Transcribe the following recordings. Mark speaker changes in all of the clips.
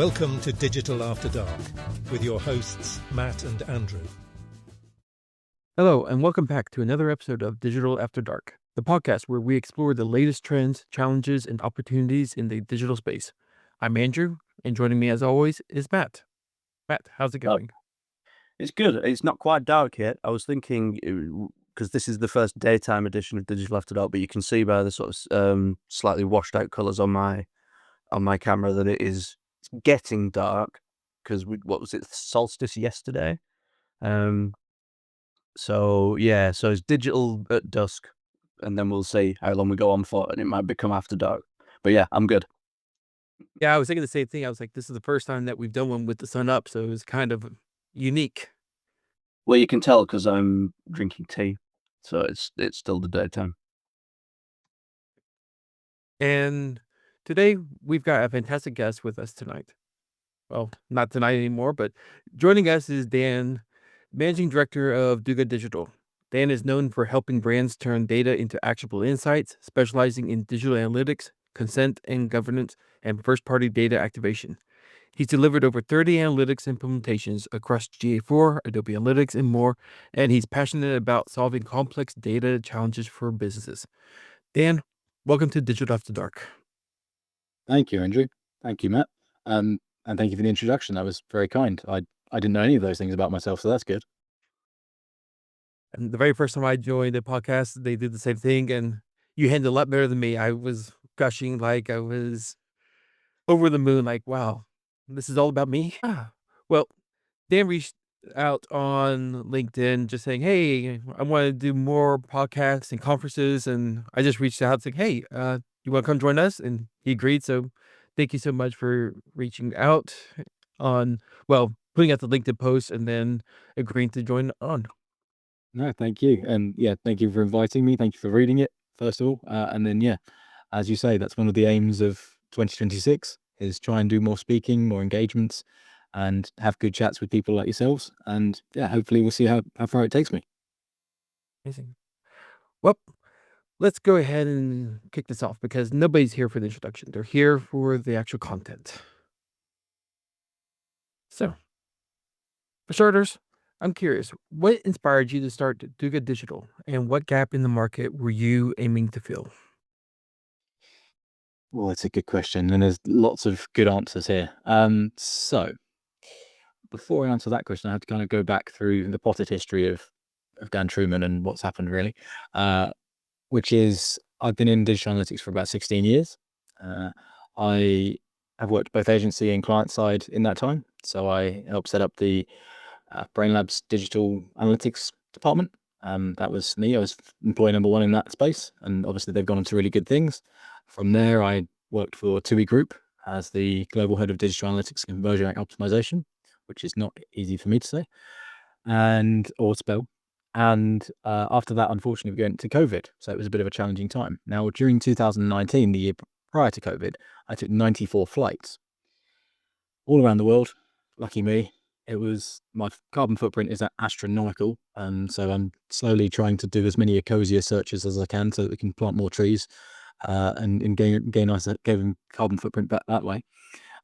Speaker 1: Welcome to Digital After Dark with your hosts, Matt and Andrew.
Speaker 2: Hello, and welcome back to another episode of Digital After Dark, the podcast where we explore the latest trends, challenges, and opportunities in the digital space. I'm Andrew, and joining me as always is Matt. Matt, how's it going?
Speaker 3: It's good. It's not quite dark yet. I was thinking, because this is the first daytime edition of Digital After Dark, but you can see by the sort of slightly washed out colours on my camera that it's getting dark, because what was it, solstice yesterday? So it's digital at dusk, and then we'll see how long we go on for, and it might become after dark. But yeah, I'm good.
Speaker 2: Yeah, I was thinking the same thing. I was like, this is the first time that we've done one with the sun up, so it was kind of unique.
Speaker 3: Well, you can tell because I'm drinking tea, so it's still the daytime.
Speaker 2: And today we've got a fantastic guest with us tonight. Well, not tonight anymore, but joining us is Dan, Managing Director of Do Good Digital. Dan is known for helping brands turn data into actionable insights, specializing in digital analytics, consent and governance, and first-party data activation. He's delivered over 30 analytics implementations across GA4, Adobe Analytics, and more, and he's passionate about solving complex data challenges for businesses. Dan, welcome to Digital After Dark.
Speaker 4: Thank you, Andrew. Thank you, Matt. And thank you for the introduction. That was very kind. I didn't know any of those things about myself, so that's good.
Speaker 2: And the very first time I joined the podcast, they did the same thing, and you handled a lot better than me. I was gushing like I was over the moon, like, wow, this is all about me. Well, Dan reached out on LinkedIn just saying, hey, I want to do more podcasts and conferences. And I just reached out saying, hey, you want to come join us? And he agreed. So thank you so much for reaching out putting out the LinkedIn post and then agreeing to join on.
Speaker 4: No, thank you. And yeah, thank you for inviting me. Thank you for reading it, first of all. And then, yeah, as you say, that's one of the aims of 2026 is try and do more speaking, more engagements, and have good chats with people like yourselves. And yeah, hopefully we'll see how far it takes me.
Speaker 2: Amazing. Well, let's go ahead and kick this off because nobody's here for the introduction. They're here for the actual content. So, for starters, I'm curious, what inspired you to start Do Good Digital and what gap in the market were you aiming to fill?
Speaker 4: Well, that's a good question. And there's lots of good answers here. So before I answer that question, I have to kind of go back through the potted history of Dan Truman and what's happened really, which is I've been in digital analytics for about 16 years. I have worked both agency and client side in that time. So I helped set up the Brainlab's digital analytics department. That was me. I was employee number one in that space. And obviously they've gone on to really good things. From there, I worked for TUI Group as the global head of digital analytics and conversion optimization, which is not easy for me to say or spell. And after that, unfortunately, we went to COVID. So it was a bit of a challenging time. Now, during 2019, the year prior to COVID, I took 94 flights all around the world. Lucky me. My carbon footprint is astronomical. And so I'm slowly trying to do as many Ecosia searches as I can so that we can plant more trees and gain nice carbon footprint back that way.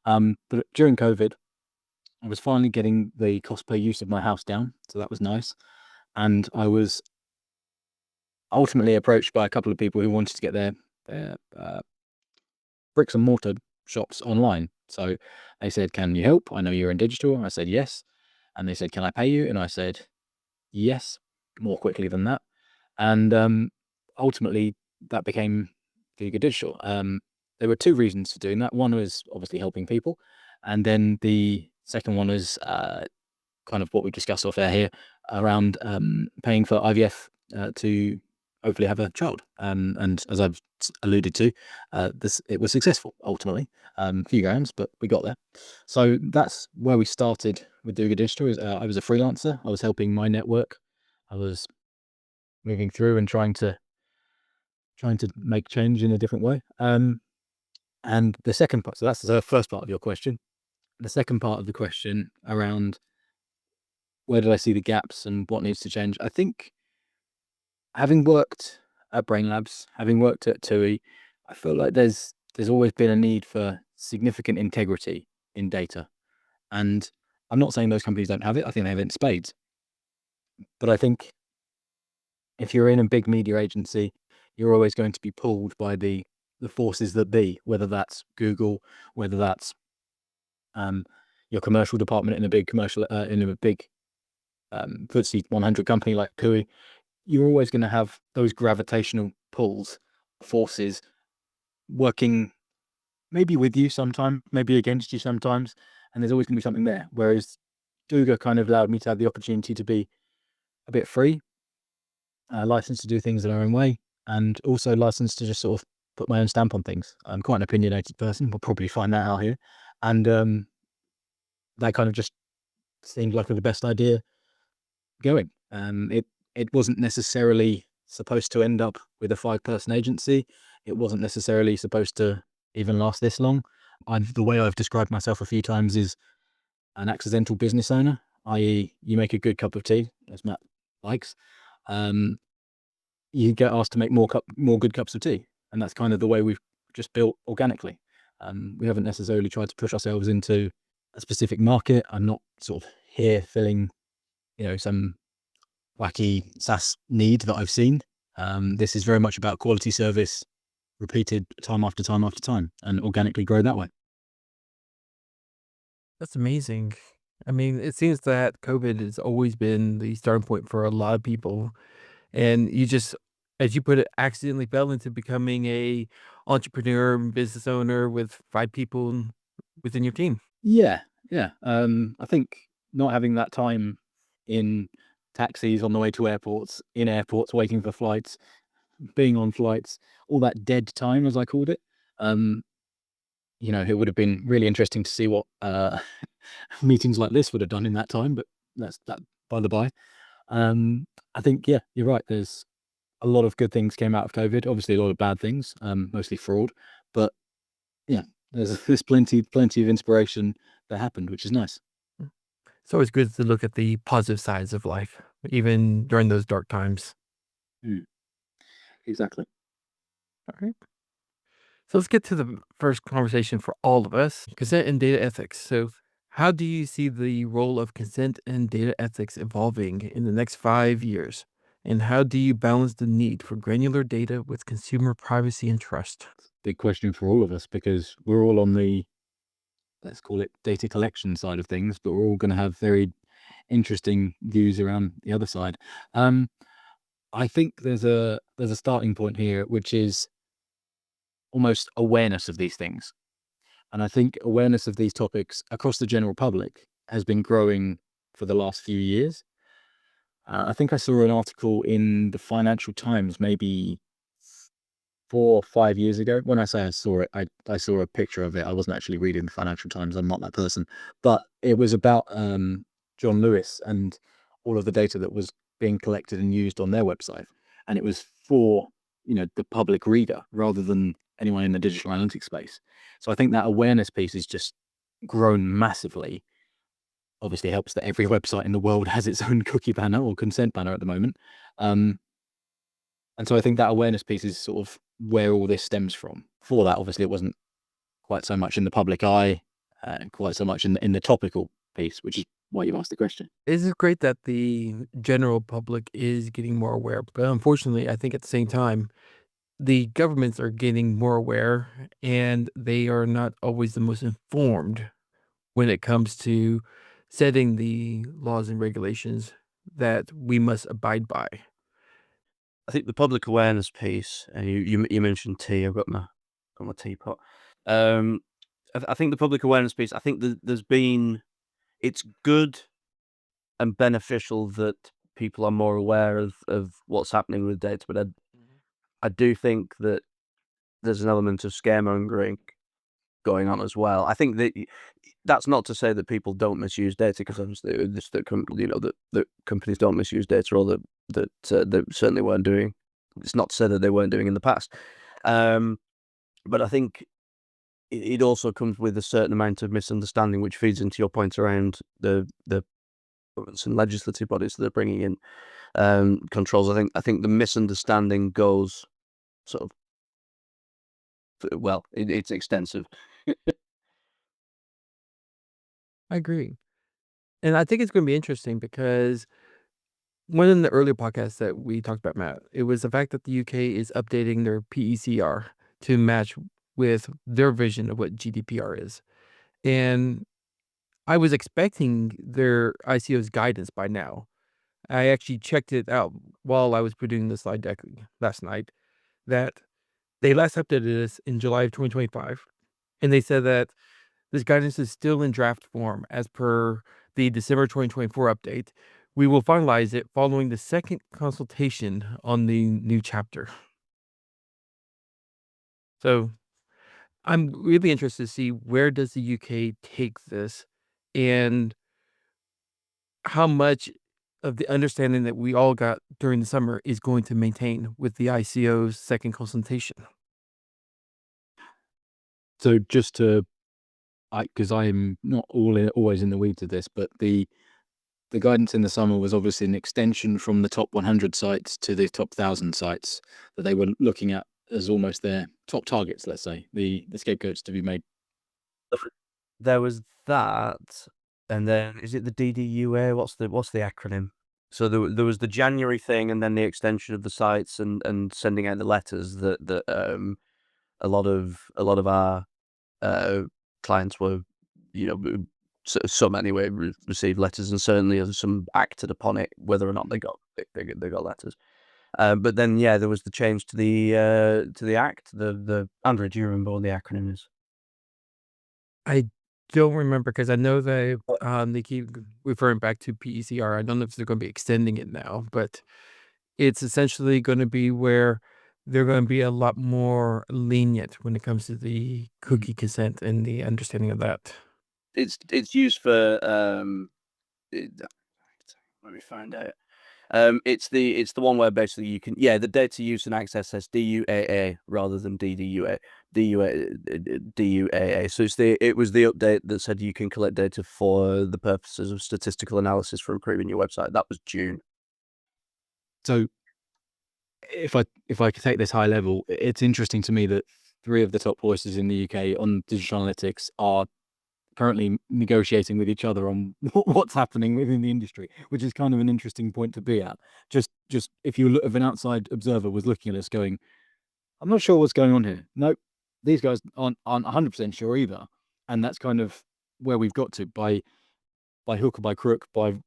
Speaker 4: But during COVID, I was finally getting the cost per use of my house down. So that was nice. And I was ultimately approached by a couple of people who wanted to get their bricks and mortar shops online. So they said, can you help? I know you're in digital. I said, yes. And they said, can I pay you? And I said, yes, more quickly than that. And ultimately that became Do Good Digital. There were two reasons for doing that. One was obviously helping people. And then the second one was kind of what we discussed off air here around paying for IVF to hopefully have a child. And as I've alluded to, it was successful ultimately. A few grams, but we got there. So that's where we started with Do Good Digital. I was a freelancer. I was helping my network. I was moving through and trying to make change in a different way. And the second part, so that's the first part of your question. The second part of the question around where did I see the gaps and what needs to change? I think having worked at Brainlabs, having worked at TUI, I feel like there's always been a need for significant integrity in data. And I'm not saying those companies don't have it. I think they have it in spades. But I think if you're in a big media agency, you're always going to be pulled by the forces that be, whether that's Google, whether that's your commercial department in a big FTSE 100 company like Cooey. You're always going to have those gravitational pulls, forces working maybe with you sometimes, maybe against you sometimes, and there's always going to be something there. Whereas Douga kind of allowed me to have the opportunity to be a bit free, licensed to do things in our own way, and also licensed to just sort of put my own stamp on things. I'm quite an opinionated person. We'll probably find that out here. And that kind of just seemed like the best idea going. It wasn't necessarily supposed to end up with a 5-person agency. It wasn't necessarily supposed to even last this long. The way I've described myself a few times is an accidental business owner, i.e. you make a good cup of tea, as Matt likes. You get asked to make more good cups of tea. And that's kind of the way we've just built organically. We haven't necessarily tried to push ourselves into a specific market. I'm not sort of here filling, some wacky SaaS need that I've seen. This is very much about quality service repeated time after time after time and organically grow that way.
Speaker 2: That's amazing. I mean, it seems that COVID has always been the starting point for a lot of people. And you just, as you put it, accidentally fell into becoming a entrepreneur and business owner with 5 people within your team.
Speaker 4: Yeah. I think not having that time in taxis on the way to airports, in airports, waiting for flights, being on flights, all that dead time, as I called it. It would have been really interesting to see what meetings like this would have done in that time, but that's that by the by. I think, yeah, you're right. There's a lot of good things came out of COVID. Obviously, a lot of bad things, mostly fraud. But yeah, there's plenty of inspiration that happened, which is nice.
Speaker 2: It's always good to look at the positive sides of life, even during those dark times.
Speaker 4: Exactly.
Speaker 2: All right. So let's get to the first conversation for all of us, consent and data ethics. So how do you see the role of consent and data ethics evolving in the next 5 years? And how do you balance the need for granular data with consumer privacy and trust?
Speaker 4: Big question for all of us, because we're all on the, let's call it, data collection side of things, but we're all going to have very interesting views around the other side. I think there's a starting point here, which is almost awareness of these things. And I think awareness of these topics across the general public has been growing for the last few years. I think I saw an article in the Financial Times maybe 4 or 5 years ago. When I say I saw it, I saw a picture of it. I wasn't actually reading the Financial Times. I'm not that person. But it was about John Lewis and all of the data that was being collected and used on their website. And it was for, the public reader rather than anyone in the digital analytics space. So I think that awareness piece has just grown massively. Obviously, it helps that every website in the world has its own cookie banner or consent banner at the moment. And so I think that awareness piece is sort of where all this stems from. For that, obviously, it wasn't quite so much in the public eye, quite so much in the topical piece, which is why you've asked the question.
Speaker 2: It is great that the general public is getting more aware, but unfortunately, I think at the same time, the governments are getting more aware and they are not always the most informed when it comes to setting the laws and regulations that we must abide by.
Speaker 3: I think the public awareness piece, and you mentioned tea. I've got my teapot. I think the public awareness piece. I think it's good and beneficial that people are more aware of what's happening with data, but I do think that there's an element of scaremongering going on as well. I think that that's not to say that people don't misuse data, because obviously that companies don't misuse data, or that they certainly weren't doing. It's not to say that they weren't doing in the past, but I think it also comes with a certain amount of misunderstanding, which feeds into your point around the governments and legislative bodies that are bringing in controls. I think the misunderstanding goes sort of, well, it's extensive.
Speaker 2: I agree. And I think it's going to be interesting because one of the earlier podcasts that we talked about, Matt, it was the fact that the UK is updating their PECR to match with their vision of what GDPR is. And I was expecting their ICO's guidance by now. I actually checked it out while I was producing the slide deck last night, that they last updated this in July of 2025. And they said that this guidance is still in draft form as per the December 2024 update. We will finalize it following the second consultation on the new chapter. So I'm really interested to see where does the UK take this and how much of the understanding that we all got during the summer is going to maintain with the ICO's second consultation.
Speaker 4: So just to, because I'm not always in the weeds of this, but the guidance in the summer was obviously an extension from the top 100 sites to the top 1,000 sites that they were looking at as almost their top targets, let's say, the scapegoats to be made.
Speaker 3: There was that, and then is it the DDUA? What's the acronym? So there was the January thing, and then the extension of the sites and sending out the letters that a lot of our clients were, some anyway, received letters, and certainly some acted upon it, whether or not they got letters. But then there was the change to the act. The Andrew, do you remember what the acronym is?
Speaker 2: I don't remember because I know they keep referring back to PECR. I don't know if they're going to be extending it now, but it's essentially going to be where they're going to be a lot more lenient when it comes to the cookie consent and the understanding of that.
Speaker 3: It's used for let me find out. It's the one where basically you can the data use and access says DUAA rather than DDUA. DUAA. So it was the update that said you can collect data for the purposes of statistical analysis for improving your website. That was June.
Speaker 4: So if I could take this high level, it's interesting to me that 3 of the top voices in the UK on digital analytics are currently negotiating with each other on what's happening within the industry, which is kind of an interesting point to be at. Just if you look, if an outside observer was looking at us going, I'm not sure what's going on here. Nope, these guys aren't 100% sure either. And that's kind of where we've got to by hook or by crook, by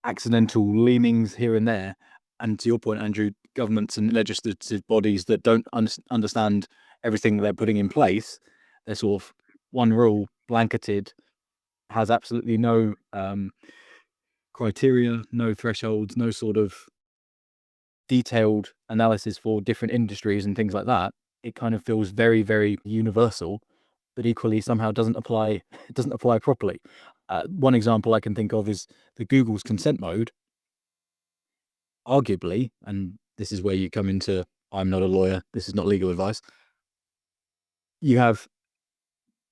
Speaker 4: accidental leanings here and there. And to your point, Andrew, governments and legislative bodies that don't understand everything they're putting in place, they're sort of one rule blanketed, has absolutely no criteria, no thresholds, no sort of detailed analysis for different industries and things like that. It kind of feels very, very universal, but equally somehow doesn't apply properly. One example I can think of is the Google's consent mode. Arguably, and this is where you come into, I'm not a lawyer, this is not legal advice. You have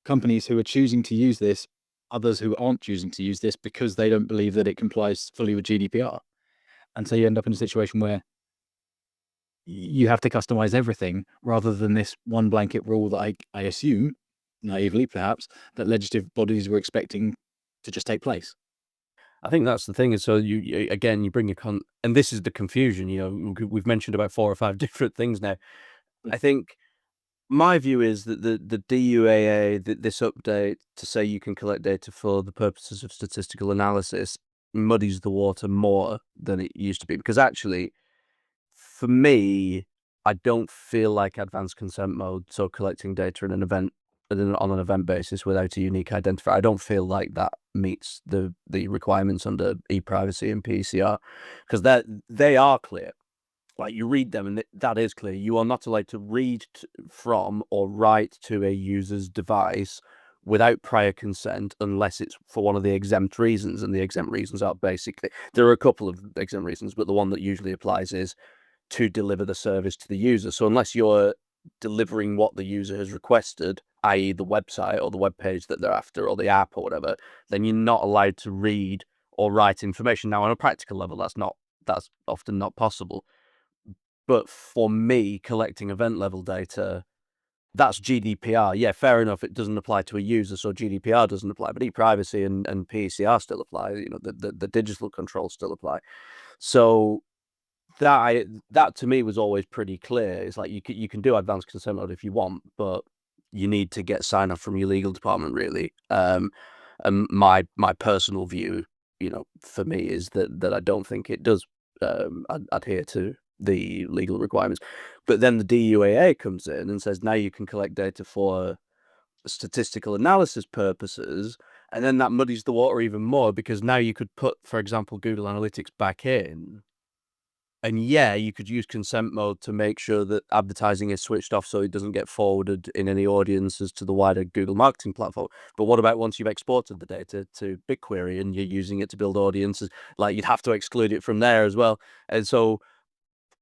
Speaker 4: companies who are choosing to use this, others who aren't choosing to use this because they don't believe that it complies fully with GDPR. And so you end up in a situation where you have to customize everything rather than this one blanket rule that I assume, naively perhaps, that legislative bodies were expecting to just take place.
Speaker 3: I think that's the thing. And so you bring your and this is the confusion. We've mentioned about 4 or 5 different things now. I think my view is that the DUAA, this update to say you can collect data for the purposes of statistical analysis, muddies the water more than it used to be. Because actually, for me, I don't feel like advanced consent mode, so collecting data in an event on an event basis without a unique identifier, I don't feel like that meets the requirements under ePrivacy and PECR, because they are clear. Like, you read them and that is clear. You are not allowed to read from or write to a user's device without prior consent unless it's for one of the exempt reasons. And the exempt reasons are basically, there are a couple of exempt reasons, but the one that usually applies is to deliver the service to the user. So unless you're delivering what the user has requested, i.e. the website or the web page that they're after or the app or whatever, then you're not allowed to read or write information. Now, on a practical level, that's often not possible. But for me, collecting event level data, that's GDPR. Yeah, fair enough. It doesn't apply to a user, so GDPR doesn't apply. But ePrivacy and PECR still apply. You know, the digital controls still apply. So that to me was always pretty clear. It's like you can do advanced consent mode if you want, but you need to get sign off from your legal department, really. And my personal view, you know, for me is that I don't think it does adhere to the legal requirements. But then the DUAA comes in and says now you can collect data for statistical analysis purposes, and then that muddies the water even more, because now you could put, for example, Google Analytics back in, and yeah, you could use consent mode to make sure that advertising is switched off so it doesn't get forwarded in any audiences to the wider Google marketing platform. But what about once you've exported the data to BigQuery and you're using it to build audiences? Like, you'd have to exclude it from there as well. And so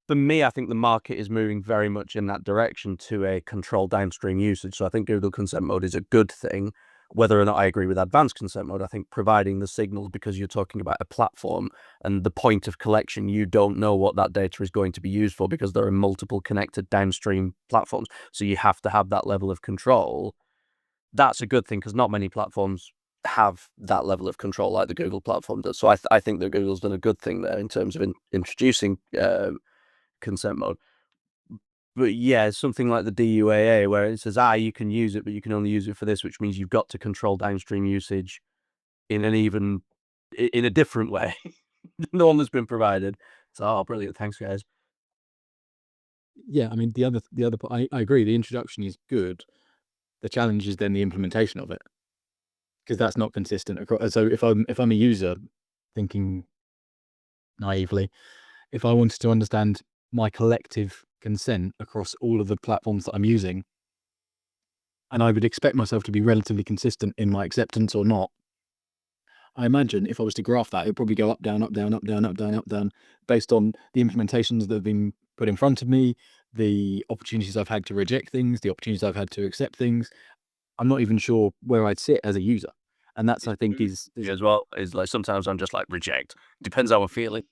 Speaker 3: for me, I think the market is moving very much in that direction to a controlled downstream usage. So I think Google consent mode is a good thing. Whether or not I agree with advanced consent mode, I think providing the signals, because you're talking about a platform and the point of collection, you don't know what that data is going to be used for, because there are multiple connected downstream platforms. So you have to have that level of control. That's a good thing, because not many platforms have that level of control like the Google platform does. So I think that Google's done a good thing there in terms of introducing consent mode. But yeah, something like the DUAA, where it says, you can use it, but you can only use it for this, which means you've got to control downstream usage in a different way than the one that's been provided. So, brilliant. Thanks, guys.
Speaker 4: Yeah, I mean, the other I agree. The introduction is good. The challenge is then the implementation of it, because that's not consistent across. So if I'm a user, thinking naively, if I wanted to understand my collective consent across all of the platforms that I'm using, and I would expect myself to be relatively consistent in my acceptance or not, I imagine if I was to graph that, it would probably go up, down, up, down, up, down, up, down, up, down, based on the implementations that have been put in front of me, the opportunities I've had to reject things, the opportunities I've had to accept things. I'm not even sure where I'd sit as a user. And that's, I think, is
Speaker 3: As well, is like, sometimes I'm just like, reject. Depends how I'm feeling.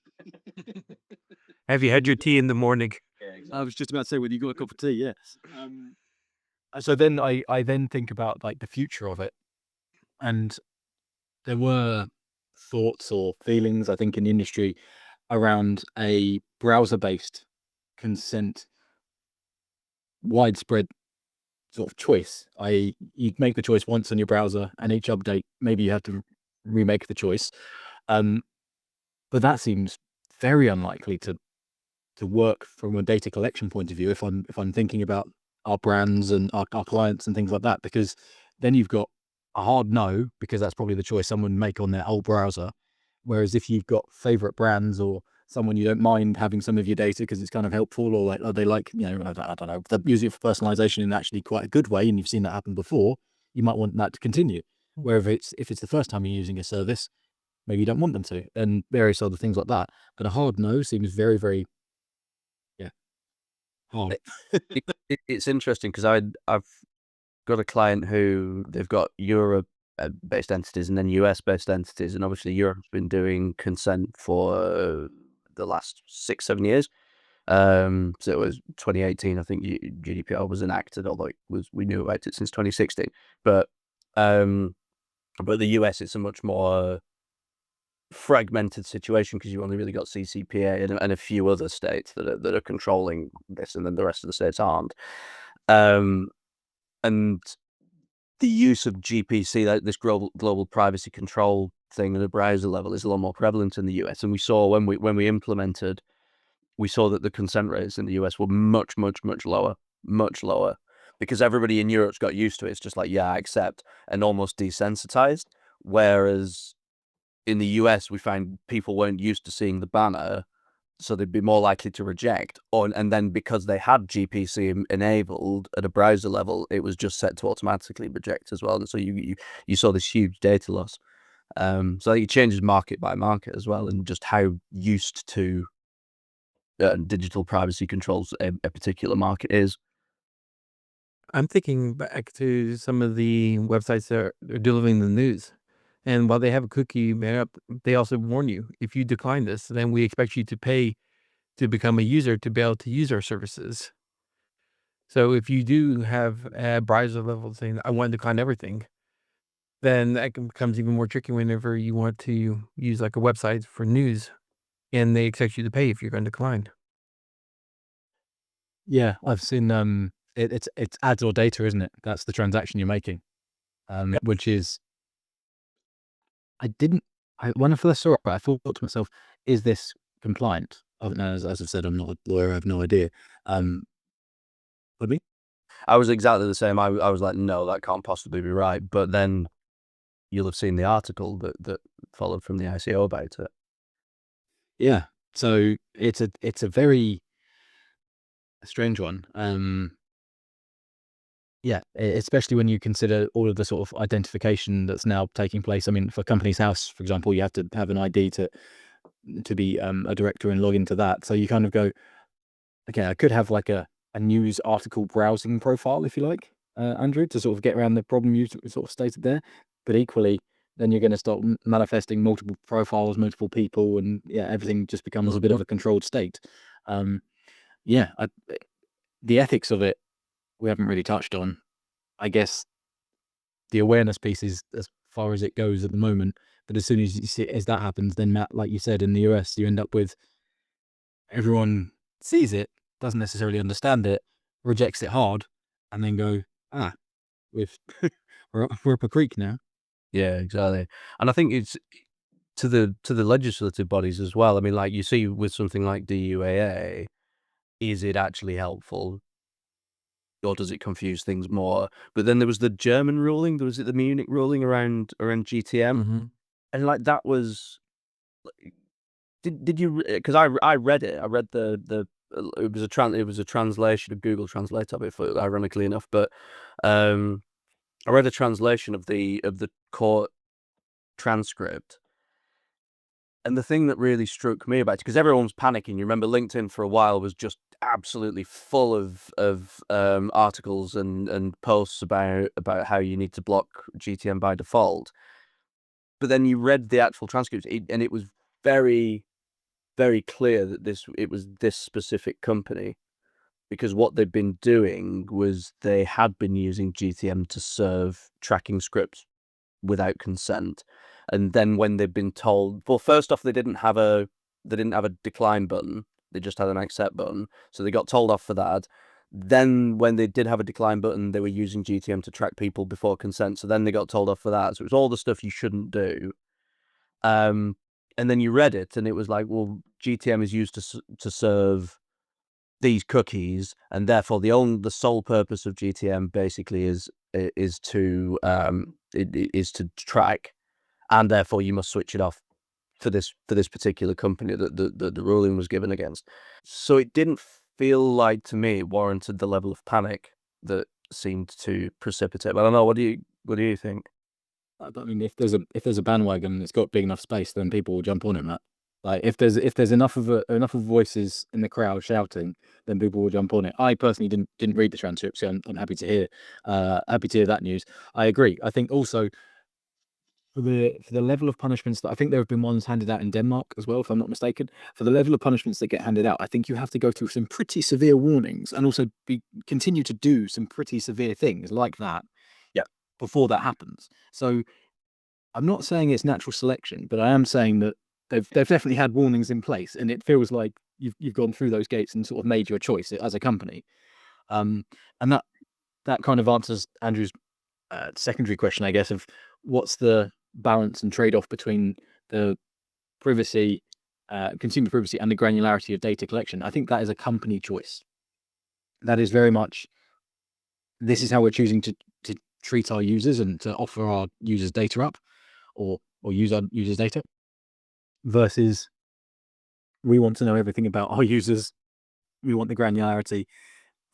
Speaker 2: Have you had your tea in the morning?
Speaker 4: I was just about to say, whether you got a cup of tea, yes. So then I then think about like the future of it, and there were thoughts or feelings, I think, in the industry around a browser-based consent widespread sort of choice. You'd make the choice once on your browser, and each update maybe you have to remake the choice. But that seems very unlikely to work from a data collection point of view, if I'm thinking about our brands and our clients and things like that, because then you've got a hard no, because that's probably the choice someone would make on their whole browser. Whereas if you've got favorite brands or someone you don't mind having some of your data because it's kind of helpful, or like, they like, you know, I don't know, they're using it for personalization in actually quite a good way, and you've seen that happen before, you might want that to continue. Where if it's the first time you're using a service, maybe you don't want them to, and various other things like that. But a hard no seems very, very hard.
Speaker 3: It's interesting, because I've got a client who they've got Europe based entities and then US based entities, and obviously Europe's been doing consent for the last 6-7 years. So it was 2018, I think GDPR was enacted, although we knew about it since 2016. But the US, it's a much more fragmented situation, because you only really got CCPA and a few other states that are controlling this, and then the rest of the states aren't. And the use of GPC, like this global privacy control thing at a browser level, is a lot more prevalent in the US. And we saw when we implemented, we saw that the consent rates in the US were much lower, because everybody in Europe's got used to it. It's just like, yeah, I accept, and almost desensitized. Whereas in the US, we find people weren't used to seeing the banner, so they'd be more likely to reject. And then because they had GPC enabled at a browser level, it was just set to automatically reject as well. And so you saw this huge data loss. So I think it changes market by market as well, and just how used to digital privacy controls a particular market is.
Speaker 2: I'm thinking back to some of the websites that are delivering the news. And while they have a cookie map, they also warn you, if you decline this, then we expect you to pay to become a user to be able to use our services. So if you do have a browser level saying, I want to decline everything, then that becomes even more tricky whenever you want to use like a website for news and they expect you to pay if you're going to decline.
Speaker 4: Yeah, I've seen it's ads or data, isn't it? That's the transaction you're making. Which is when I first saw it, I thought to myself, is this compliant? As I've said, I'm not a lawyer, I have no idea. Would be?
Speaker 3: I was exactly the same. I was like, no, that can't possibly be right. But then you'll have seen the article that followed from the ICO about it.
Speaker 4: Yeah. So it's a very strange one. Yeah, especially when you consider all of the sort of identification that's now taking place. I mean, for Companies House, for example, you have to have an ID to be a director and log into that. So you kind of go, okay, I could have like a news article browsing profile, if you like, Andrew, to sort of get around the problem you sort of stated there. But equally, then you're going to start manifesting multiple profiles, multiple people, and yeah, everything just becomes a bit of a controlled state. Yeah, the ethics of it, we haven't really touched on. I guess the awareness piece is as far as it goes at the moment. But as soon as you see as that happens, then Matt, like you said, in the US, you end up with everyone sees it, doesn't necessarily understand it, rejects it hard, and then go, we've we're up a creek now.
Speaker 3: Yeah, exactly. And I think it's to the legislative bodies as well. I mean, like you see with something like DUAA, is it actually helpful, or does it confuse things more? But then there was the German ruling. There was the Munich ruling around GTM, and like that was. Did you? Because I read it. I read the it was a translation of Google Translate of it, ironically enough. But I read a translation of the court transcript. And the thing that really struck me about it, because everyone's panicking. You remember LinkedIn for a while was just absolutely full of articles and posts about how you need to block GTM by default. But then you read the actual transcript, and it was very, very clear that it was this specific company, because what they'd been doing was they had been using GTM to serve tracking scripts without consent. And then when they've been told, well, first off, they didn't have a decline button. They just had an accept button. So they got told off for that. Then when they did have a decline button, they were using GTM to track people before consent. So then they got told off for that. So it was all the stuff you shouldn't do. And then you read it and it was like, well, GTM is used to serve these cookies, and therefore the sole purpose of GTM basically is to track, and therefore you must switch it off for this particular company that the ruling was given against. So it didn't feel like, to me, it warranted the level of panic that seemed to precipitate. But I don't know. What do you think?
Speaker 4: I mean, if there's a bandwagon that's got big enough space, then people will jump on it, Matt. Like if there's enough of voices in the crowd shouting, then people will jump on it. I personally didn't read the transcript, so I'm happy to hear that news. I agree. I think also for the level of punishments that I think there have been ones handed out in Denmark as well, if I'm not mistaken. For the level of punishments that get handed out, I think you have to go through some pretty severe warnings and also continue to do some pretty severe things like that.
Speaker 3: Yeah.
Speaker 4: Before that happens. So I'm not saying it's natural selection, but I am saying that they've definitely had warnings in place, and it feels like you've gone through those gates and sort of made your choice as a company. And that kind of answers Andrew's secondary question, I guess, of what's the balance and trade-off between the privacy, consumer privacy, and the granularity of data collection. I think that is a company choice. That is very much, this is how we're choosing to treat our users and to offer our users data up, or use our users' data, versus we want to know everything about our users. We want the granularity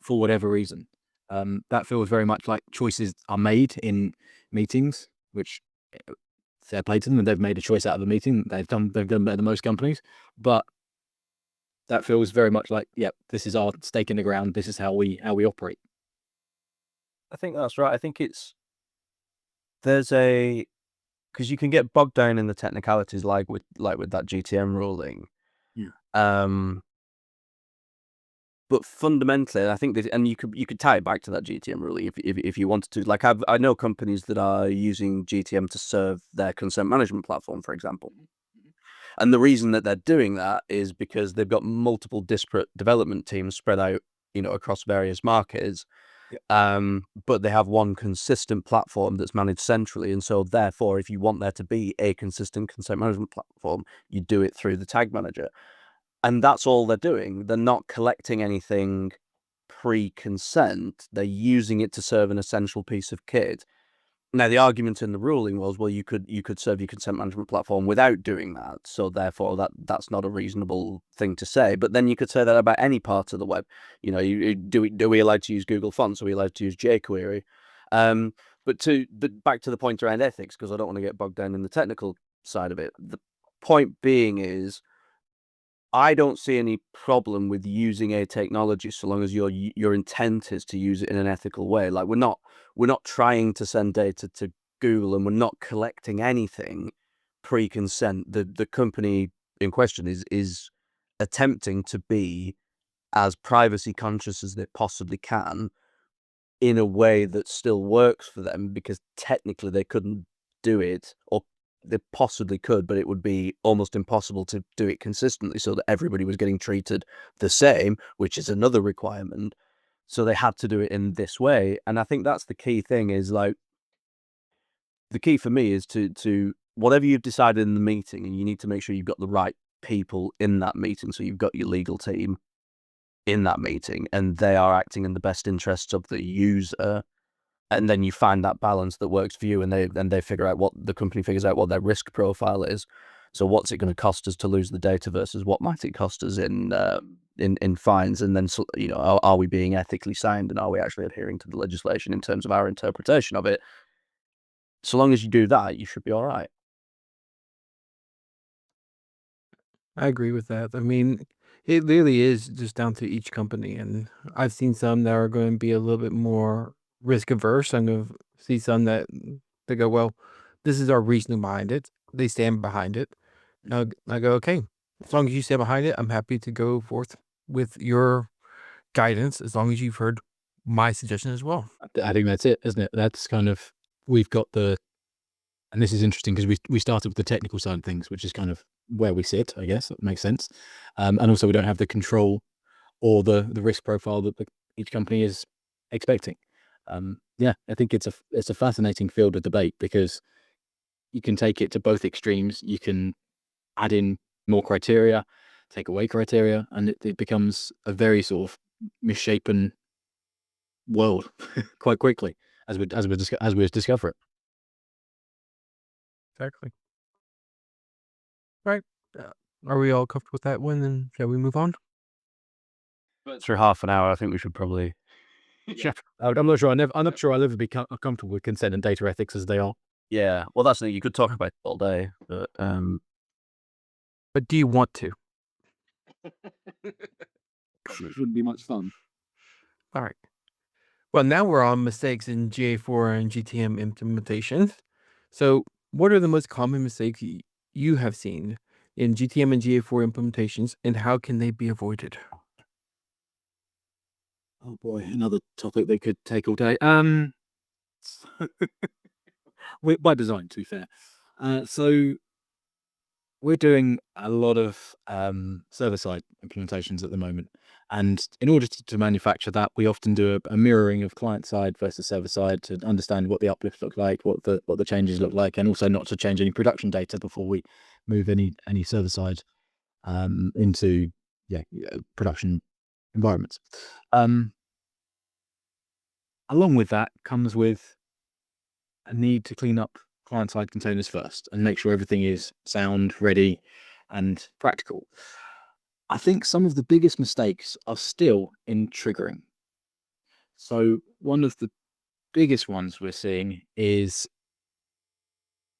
Speaker 4: for whatever reason. That feels very much like choices are made in meetings, which fair play to them, and they've made a choice out of a meeting. They've done better than most companies, but that feels very much like, this is our stake in the ground. This is how we operate.
Speaker 3: I think that's right. I think because you can get bogged down in the technicalities, like with that GTM ruling.
Speaker 4: Yeah.
Speaker 3: But fundamentally, I think that, and you could tie it back to that GTM ruling if you wanted to. Like I know companies that are using GTM to serve their consent management platform, for example. And the reason that they're doing that is because they've got multiple disparate development teams spread out, across various markets. But they have one consistent platform that's managed centrally. And so therefore, if you want there to be a consistent consent management platform, you do it through the tag manager. And that's all they're doing. They're not collecting anything pre-consent. They're using it to serve an essential piece of kit. Now, the argument in the ruling was, well, you could serve your consent management platform without doing that. So therefore, that's not a reasonable thing to say. But then you could say that about any part of the web. Do we allowed to use Google Fonts? Are we allowed to use jQuery? But back to the point around ethics, because I don't want to get bogged down in the technical side of it. The point being is, I don't see any problem with using a technology so long as your intent is to use it in an ethical way. Like we're not trying to send data to Google, and we're not collecting anything pre-consent. The company in question is attempting to be as privacy conscious as they possibly can in a way that still works for them, because technically they couldn't do it, or they possibly could, but it would be almost impossible to do it consistently so that everybody was getting treated the same, which is another requirement. So they had to do it in this way. And I think that's the key thing, is like, the key for me is to whatever you've decided in the meeting, and you need to make sure you've got the right people in that meeting. So you've got your legal team in that meeting, and they are acting in the best interests of the user. And then you find that balance that works for you, and they figure out the company figures out what their risk profile is. So what's it going to cost us to lose the data versus what might it cost us in fines? And then, are we being ethically sound, and are we actually adhering to the legislation in terms of our interpretation of it? So long as you do that, you should be all right.
Speaker 2: I agree with that. I mean, it really is just down to each company, and I've seen some that are going to be a little bit more risk averse. I'm going to see some that they go, well, this is our reasoning behind it. They stand behind it. I go, okay, as long as you stand behind it, I'm happy to go forth with your guidance, as long as you've heard my suggestion as well.
Speaker 4: I think that's it, isn't it? That's kind of, we've got and this is interesting because we started with the technical side of things, which is kind of where we sit, I guess. That makes sense. And also we don't have the control or the risk profile that each company is expecting. Yeah, I think it's a fascinating field of debate, because you can take it to both extremes. You can add in more criteria, take away criteria, and it becomes a very sort of misshapen world quite quickly as we discover it.
Speaker 2: Exactly. Right. Are we all comfortable with that one? Then shall we move on?
Speaker 3: But for half an hour, I think we should probably.
Speaker 4: Yeah. I'm not sure. I'm not sure I'll ever be comfortable with consent and data ethics as they are.
Speaker 3: Yeah, well, that's the thing. You could talk about it all day, but
Speaker 2: But do you want to?
Speaker 4: It wouldn't be much fun.
Speaker 2: All right. Well, now we're on mistakes in GA4 and GTM implementations. So, what are the most common mistakes you have seen in GTM and GA4 implementations, and how can they be avoided?
Speaker 4: Oh boy, another topic they could take all day. By design, to be fair. So we're doing a lot of server-side implementations at the moment, and in order to manufacture that, we often do a mirroring of client-side versus server-side to understand what the uplifts look like, what the changes look like, and also not to change any production data before we move any server-side into production environments. Along with that comes with a need to clean up client-side containers first and make sure everything is sound, ready, and practical. I think some of the biggest mistakes are still in triggering. So one of the biggest ones we're seeing is,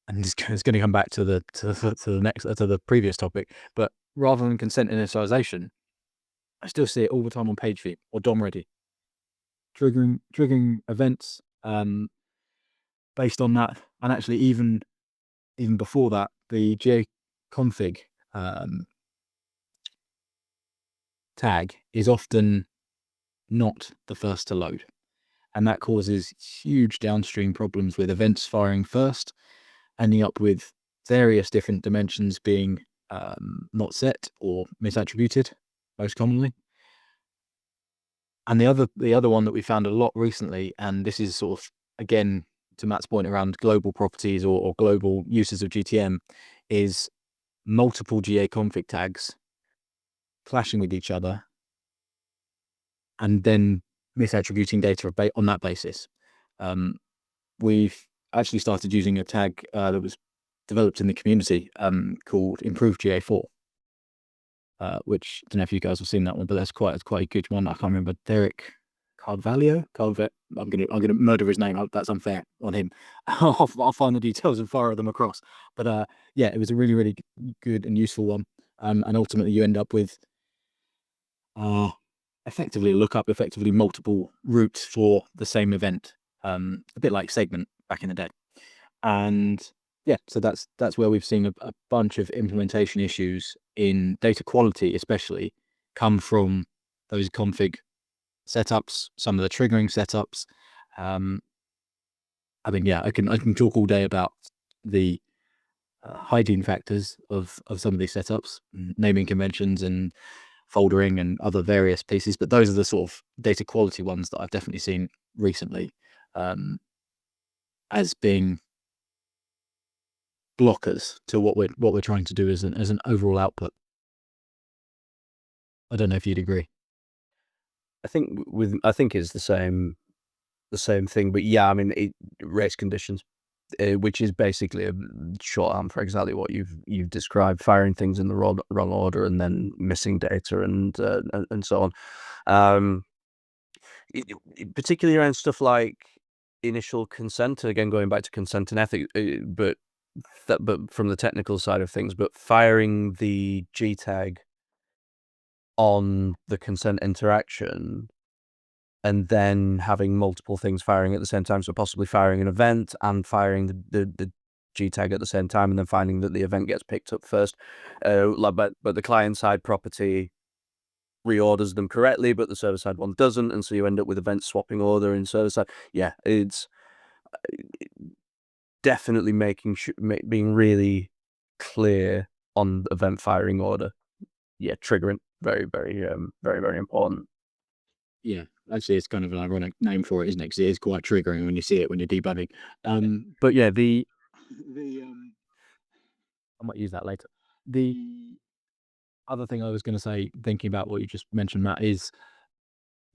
Speaker 4: and it's going to come back to the previous topic, but rather than consent initialization, I still see it all the time on page view or DOM ready. Triggering events based on that, and actually even before that, the GA config tag is often not the first to load. And that causes huge downstream problems with events firing first, ending up with various different dimensions being not set or misattributed, most commonly. And the other one that we found a lot recently, and this is sort of, again, to Matt's point around global properties or global uses of GTM, is multiple GA config tags clashing with each other and then misattributing data on that basis. We've actually started using a tag that was developed in the community called Improve GA4, which I don't know if you guys have seen that one, but that's quite a good one. I can't remember, Derek Carvalho. I'm gonna murder his name. That's unfair on him. I'll find the details and fire them across. But yeah, it was a really, really good and useful one. And ultimately, you end up with effectively multiple routes for the same event. A bit like segment back in the day. And yeah, so that's where we've seen a bunch of implementation issues in data quality, especially, come from those config setups, some of the triggering setups. I mean, yeah, I can talk all day about the hygiene factors of some of these setups, naming conventions and foldering and other various pieces, but those are the sort of data quality ones that I've definitely seen recently as being blockers to what we're trying to do as an overall output. I don't know if you'd agree.
Speaker 3: I think it's the same thing, but yeah, I mean, race conditions, which is basically a shorthand for exactly what you've described: firing things in the wrong order and then missing data and so on. Particularly around stuff like initial consent. Again, going back to consent and ethics, but from the technical side of things, but firing the G tag on the consent interaction and then having multiple things firing at the same time, so possibly firing an event and firing the G tag at the same time, and then finding that the event gets picked up first. But the client side property reorders them correctly, but the server side one doesn't, and so you end up with events swapping order in server side. Yeah, it's definitely being really clear on event firing order. Yeah, triggering, very, very, very, very important.
Speaker 4: Yeah, actually, it's kind of an ironic name for it, isn't it? Because it is quite triggering when you see it when you're debugging. But yeah, I might use that later. The other thing I was going to say, thinking about what you just mentioned, Matt, is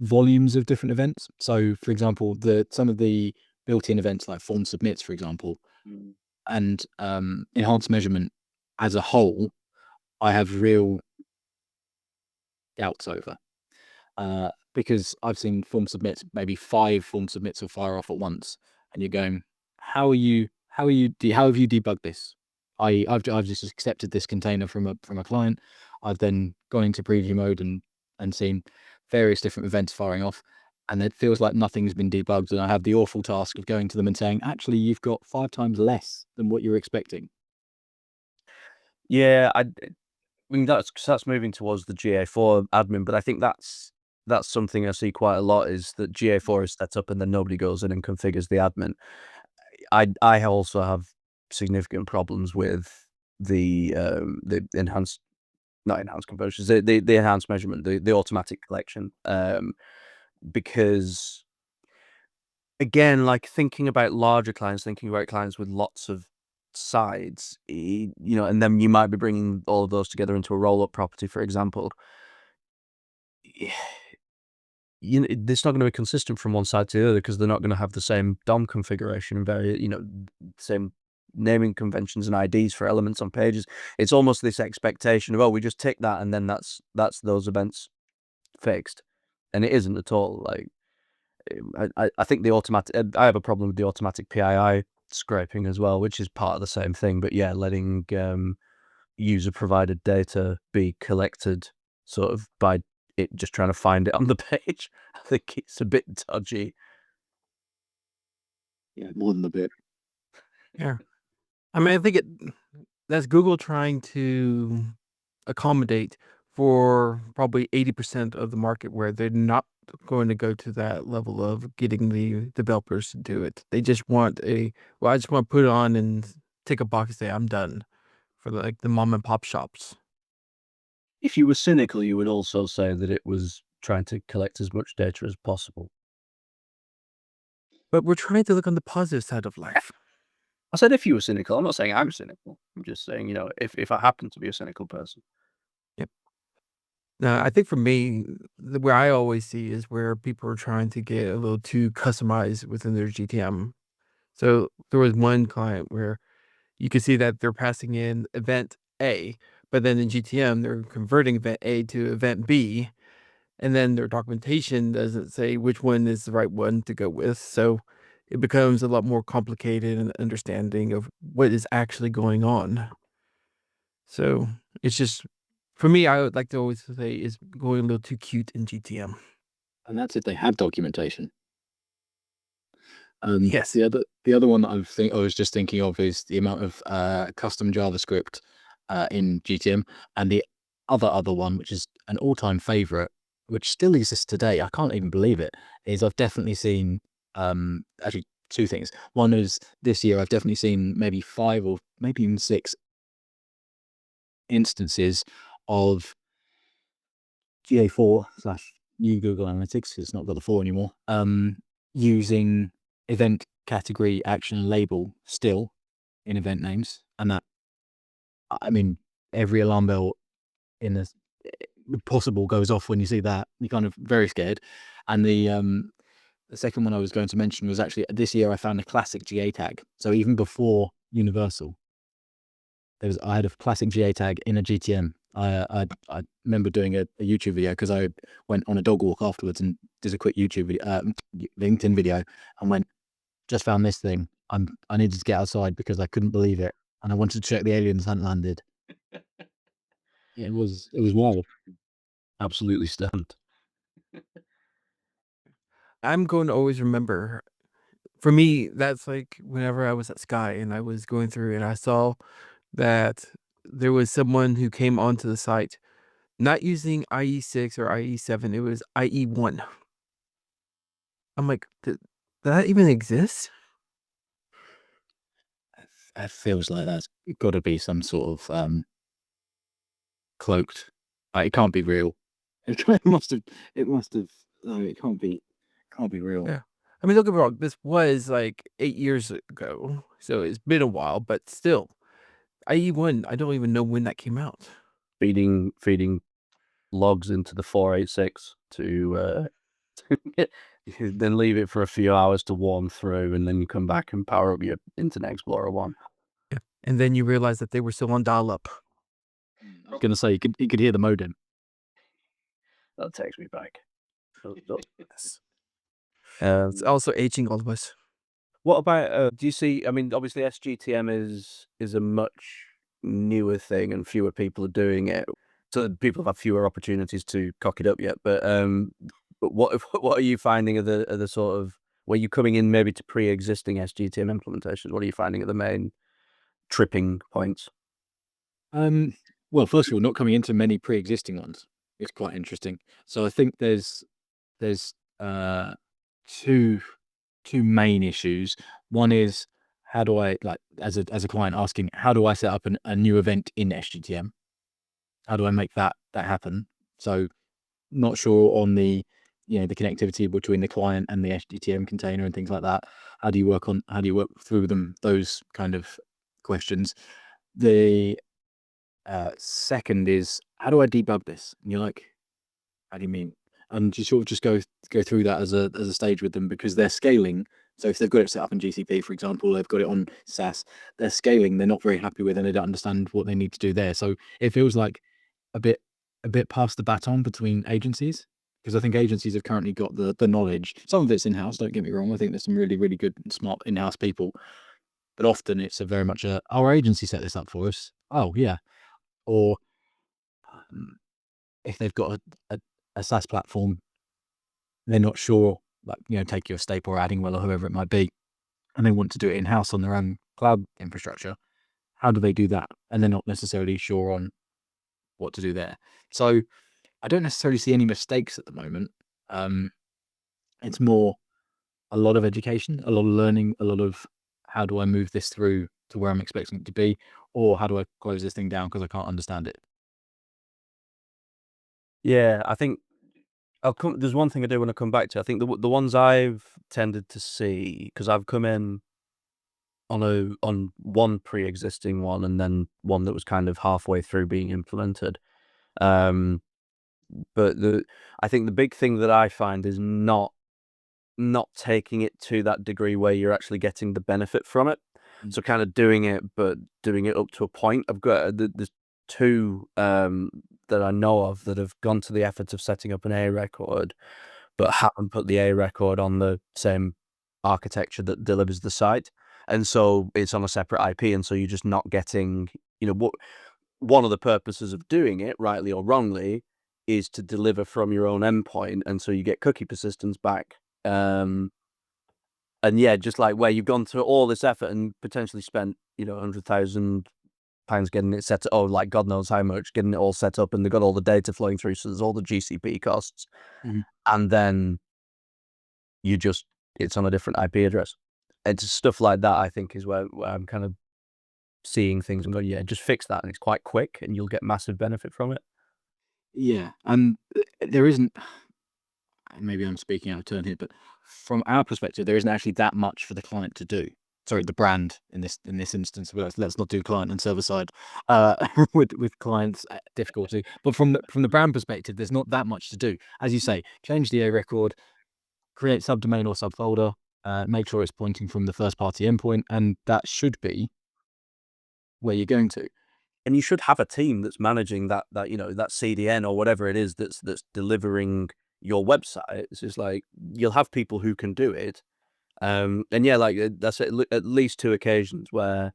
Speaker 4: volumes of different events. So, for example, some of the built-in events like form submits, for example, and enhanced measurement as a whole, I have real doubts over. Because I've seen maybe 5 form submits will fire off at once, and you're going, how have you debugged this? I've just accepted this container from a client. I've then gone into preview mode and seen various different events firing off, and it feels like nothing's been debugged, and I have the awful task of going to them and saying, actually, you've got 5 times less than what you're expecting.
Speaker 3: Yeah, I mean, that's moving towards the GA4 admin, but I think that's something I see quite a lot, is that GA4 is set up and then nobody goes in and configures the admin. I also have significant problems with the not enhanced conversions, the enhanced measurement, the automatic collection, because again, like thinking about larger clients, thinking about clients with lots of sides, and then you might be bringing all of those together into a roll-up property, for example. It's not going to be consistent from one side to the other, because they're not going to have the same DOM configuration and same naming conventions and IDs for elements on pages. It's almost this expectation of, we just tick that and then that's those events fixed, and it isn't at all. Like, I think the automatic, I have a problem with the automatic PII scraping as well, which is part of the same thing. But yeah, letting user provided data be collected sort of by it just trying to find it on the page, I think it's a bit dodgy.
Speaker 4: Yeah, more than a bit.
Speaker 2: Yeah. I mean, I think that's Google trying to accommodate for probably 80% of the market where they're not going to go to that level of getting the developers to do it. They just want I just want to put it on and tick a box and say, I'm done, for like the mom and pop shops.
Speaker 3: If you were cynical, you would also say that it was trying to collect as much data as possible.
Speaker 2: But we're trying to look on the positive side of life.
Speaker 3: I said if you were cynical. I'm not saying I'm cynical. I'm just saying, if I happen to be a cynical person.
Speaker 2: Yep. Now, I think for me, where I always see is where people are trying to get a little too customized within their GTM. So there was one client where you could see that they're passing in event A, but then in GTM, they're converting event A to event B, and then their documentation doesn't say which one is the right one to go with. So it becomes a lot more complicated in understanding of what is actually going on. So it's just, for me, I would like to always say is going a little too cute in GTM.
Speaker 4: And that's if they have documentation.
Speaker 2: Yes.
Speaker 4: The other one that I was just thinking of is the amount of custom JavaScript in GTM, and the other one, which is an all-time favorite, which still exists today. I can't even believe it. Is I've definitely seen actually two things. One is this year I've definitely seen maybe 5 or maybe even 6 instances of GA4 / new Google Analytics. It's not got the 4 anymore. Using event category action label still in event names, and that, I mean, every alarm bell in the possible goes off when you see that. You're kind of very scared. And the second one I was going to mention was actually this year I found a classic GA tag. So even before Universal, I had a classic GA tag in a GTM. I remember doing a YouTube video because I went on a dog walk afterwards and did a quick YouTube video, LinkedIn video, and went, just found this thing. I needed to get outside because I couldn't believe it, and I wanted to check the aliens hadn't landed. It was wild.
Speaker 3: Absolutely stunned.
Speaker 2: I'm going to always remember, for me, that's like whenever I was at Sky and I was going through and I saw that there was someone who came onto the site not using IE6 or IE7, it was IE1. I'm like, did that even exist?
Speaker 4: It feels like that's got to be some sort of cloaked. It can't be real. It must have. No, it can't be real.
Speaker 2: Yeah. I mean, don't get me wrong, this was like 8 years ago, so it's been a while, but still, IE1, I don't even know when that came out.
Speaker 3: Feeding logs into the 486 to then leave it for a few hours to warm through, and then you come back and power up your Internet Explorer 1.
Speaker 2: Yeah. And then you realize that they were still on dial-up.
Speaker 3: I was going to say, you could hear the modem. That takes me back.
Speaker 2: Yes. It's also aging all of us.
Speaker 3: What about, do you see, I mean, obviously SGTM is a much newer thing and fewer people are doing it. So people have had fewer opportunities to cock it up yet. But what are you finding are the sort of, were you coming in maybe to pre-existing SGTM implementations? What are you finding are the main tripping points?
Speaker 4: Well, first of all, not coming into many pre-existing ones is quite interesting. So I think there's two main issues. One is, how do I, like, as a client asking, how do I set up a new event in SGTM? How do I make that happen? So not sure on the the connectivity between the client and the SGTM container and things like that. How do you work through them? Those kind of questions. The second is, how do I debug this? And you're like, how do you mean? And you sort of just go through that as a stage with them, because they're scaling. So if they've got it set up in GCP, for example, they've got it on SaaS, they're scaling, they're not very happy with, and they don't understand what they need to do there. So it feels like a bit past the baton between agencies, because I think agencies have currently got the knowledge. Some of it's in-house, don't get me wrong. I think there's some really, really good and smart in-house people, but often it's very much our agency set this up for us. Oh yeah. Or if they've got a SaaS platform, they're not sure, like, take your Staple or Addingwell or whoever it might be, and they want to do it in-house on their own cloud infrastructure. How do they do that? And they're not necessarily sure on what to do there. So I don't necessarily see any mistakes at the moment. It's more a lot of education, a lot of learning, a lot of how do I move this through to where I'm expecting it to be, or how do I close this thing down because I can't understand it.
Speaker 3: Yeah, I think there's one thing I do want to come back to. I think the ones I've tended to see, because I've come in on one pre-existing one and then one that was kind of halfway through being implemented. But I think the big thing that I find is not taking it to that degree where you're actually getting the benefit from it. So kind of doing it, but doing it up to a point. I've got there's two that I know of that have gone to the effort of setting up an A record, but haven't put the A record on the same architecture that delivers the site. And so it's on a separate IP, and so you're just not getting, what one of the purposes of doing it, rightly or wrongly, is to deliver from your own endpoint, and so you get cookie persistence back. And yeah, just like where you've gone through all this effort and potentially spent, £100,000 getting it set up, or like God knows how much, getting it all set up, and they've got all the data flowing through, so there's all the GCP costs, and then it's on a different IP address. And stuff like that, I think, is where I'm kind of seeing things and going, yeah, just fix that, and it's quite quick, and you'll get massive benefit from it.
Speaker 4: Yeah, and there isn't, maybe I'm speaking out of turn here, but from our perspective, there isn't actually that much for the client to do. Sorry, the brand in this instance. Let's not do client and server side with clients difficulty. But from the brand perspective, there's not that much to do. As you say, change the A record, create subdomain or subfolder, make sure it's pointing from the first party endpoint, and that should be where you're going to.
Speaker 3: And you should have a team that's managing that that CDN or whatever it is that's delivering your website. It's just like you'll have people who can do it. And yeah, like that's at least two occasions where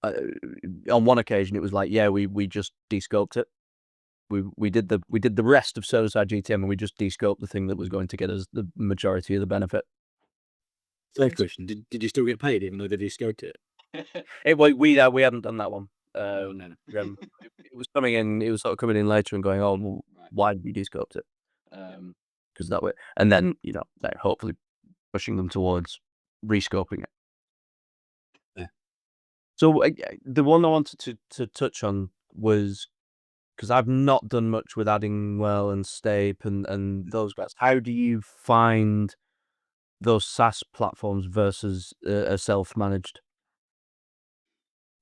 Speaker 3: on one occasion it was like, yeah, we just descoped it. We did the rest of server-side GTM, and we just descoped the thing that was going to get us the majority of the benefit.
Speaker 4: Third question: Did you still get paid even though they descoped it?
Speaker 3: We hadn't done that one.
Speaker 4: No.
Speaker 3: It was coming in. It was sort of coming in later and going, oh, well, why did we descoped it? Because that way, and then they're hopefully pushing them towards rescoping it.
Speaker 4: Yeah.
Speaker 3: So the one I wanted to touch on was, because I've not done much with Addingwell and Stape and those guys. How do you find those SaaS platforms versus a self-managed?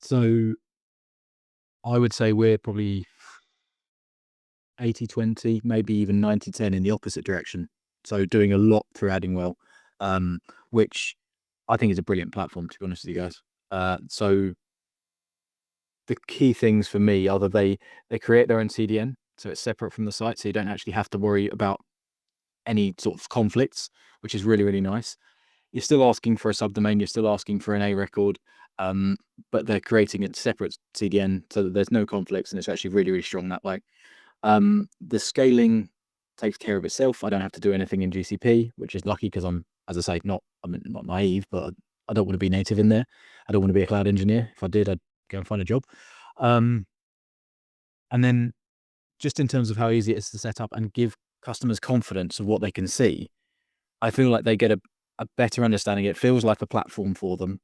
Speaker 4: So I would say we're probably 80-20, maybe even 90-10 in the opposite direction. So doing a lot through Addingwell, which I think is a brilliant platform, to be honest with you guys. So the key things for me are that they create their own CDN, so it's separate from the site, so you don't actually have to worry about any sort of conflicts, which is really, really nice. You're still asking for a subdomain, you're still asking for an A record, but they're creating a separate CDN so that there's no conflicts, and it's actually really, really strong that way. The scaling takes care of itself. I don't have to do anything in GCP, which is lucky because I'm not naive, but I don't want to be native in there. I don't want to be a cloud engineer. If I did, I'd go and find a job. And then just in terms of how easy it is to set up and give customers confidence of what they can see, I feel like they get a better understanding. It feels like a platform for them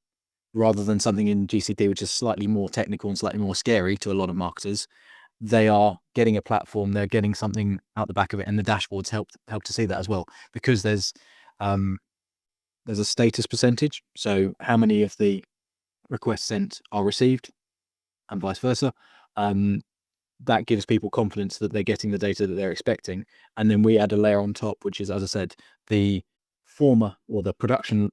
Speaker 4: rather than something in GCP, which is slightly more technical and slightly more scary to a lot of marketers. They are getting a platform, they're getting something out the back of it, and the dashboards help to see that as well, because there's a status percentage, so how many of the requests sent are received and vice versa. That gives people confidence that they're getting the data that they're expecting. And then we add a layer on top, which is, as I said, the former or the production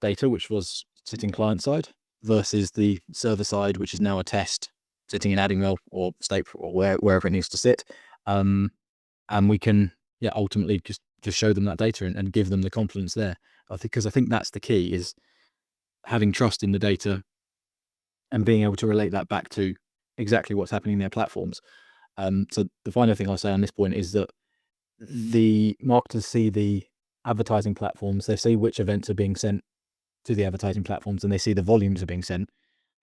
Speaker 4: data, which was sitting client side, versus the server side, which is now a test sitting in Addingwell or Stape or wherever it needs to sit. And we can ultimately just show them that data and give them the confidence there. Because I think that's the key, is having trust in the data and being able to relate that back to exactly what's happening in their platforms. So the final thing I'll say on this point is that the marketers see the advertising platforms, they see which events are being sent to the advertising platforms, and they see the volumes are being sent.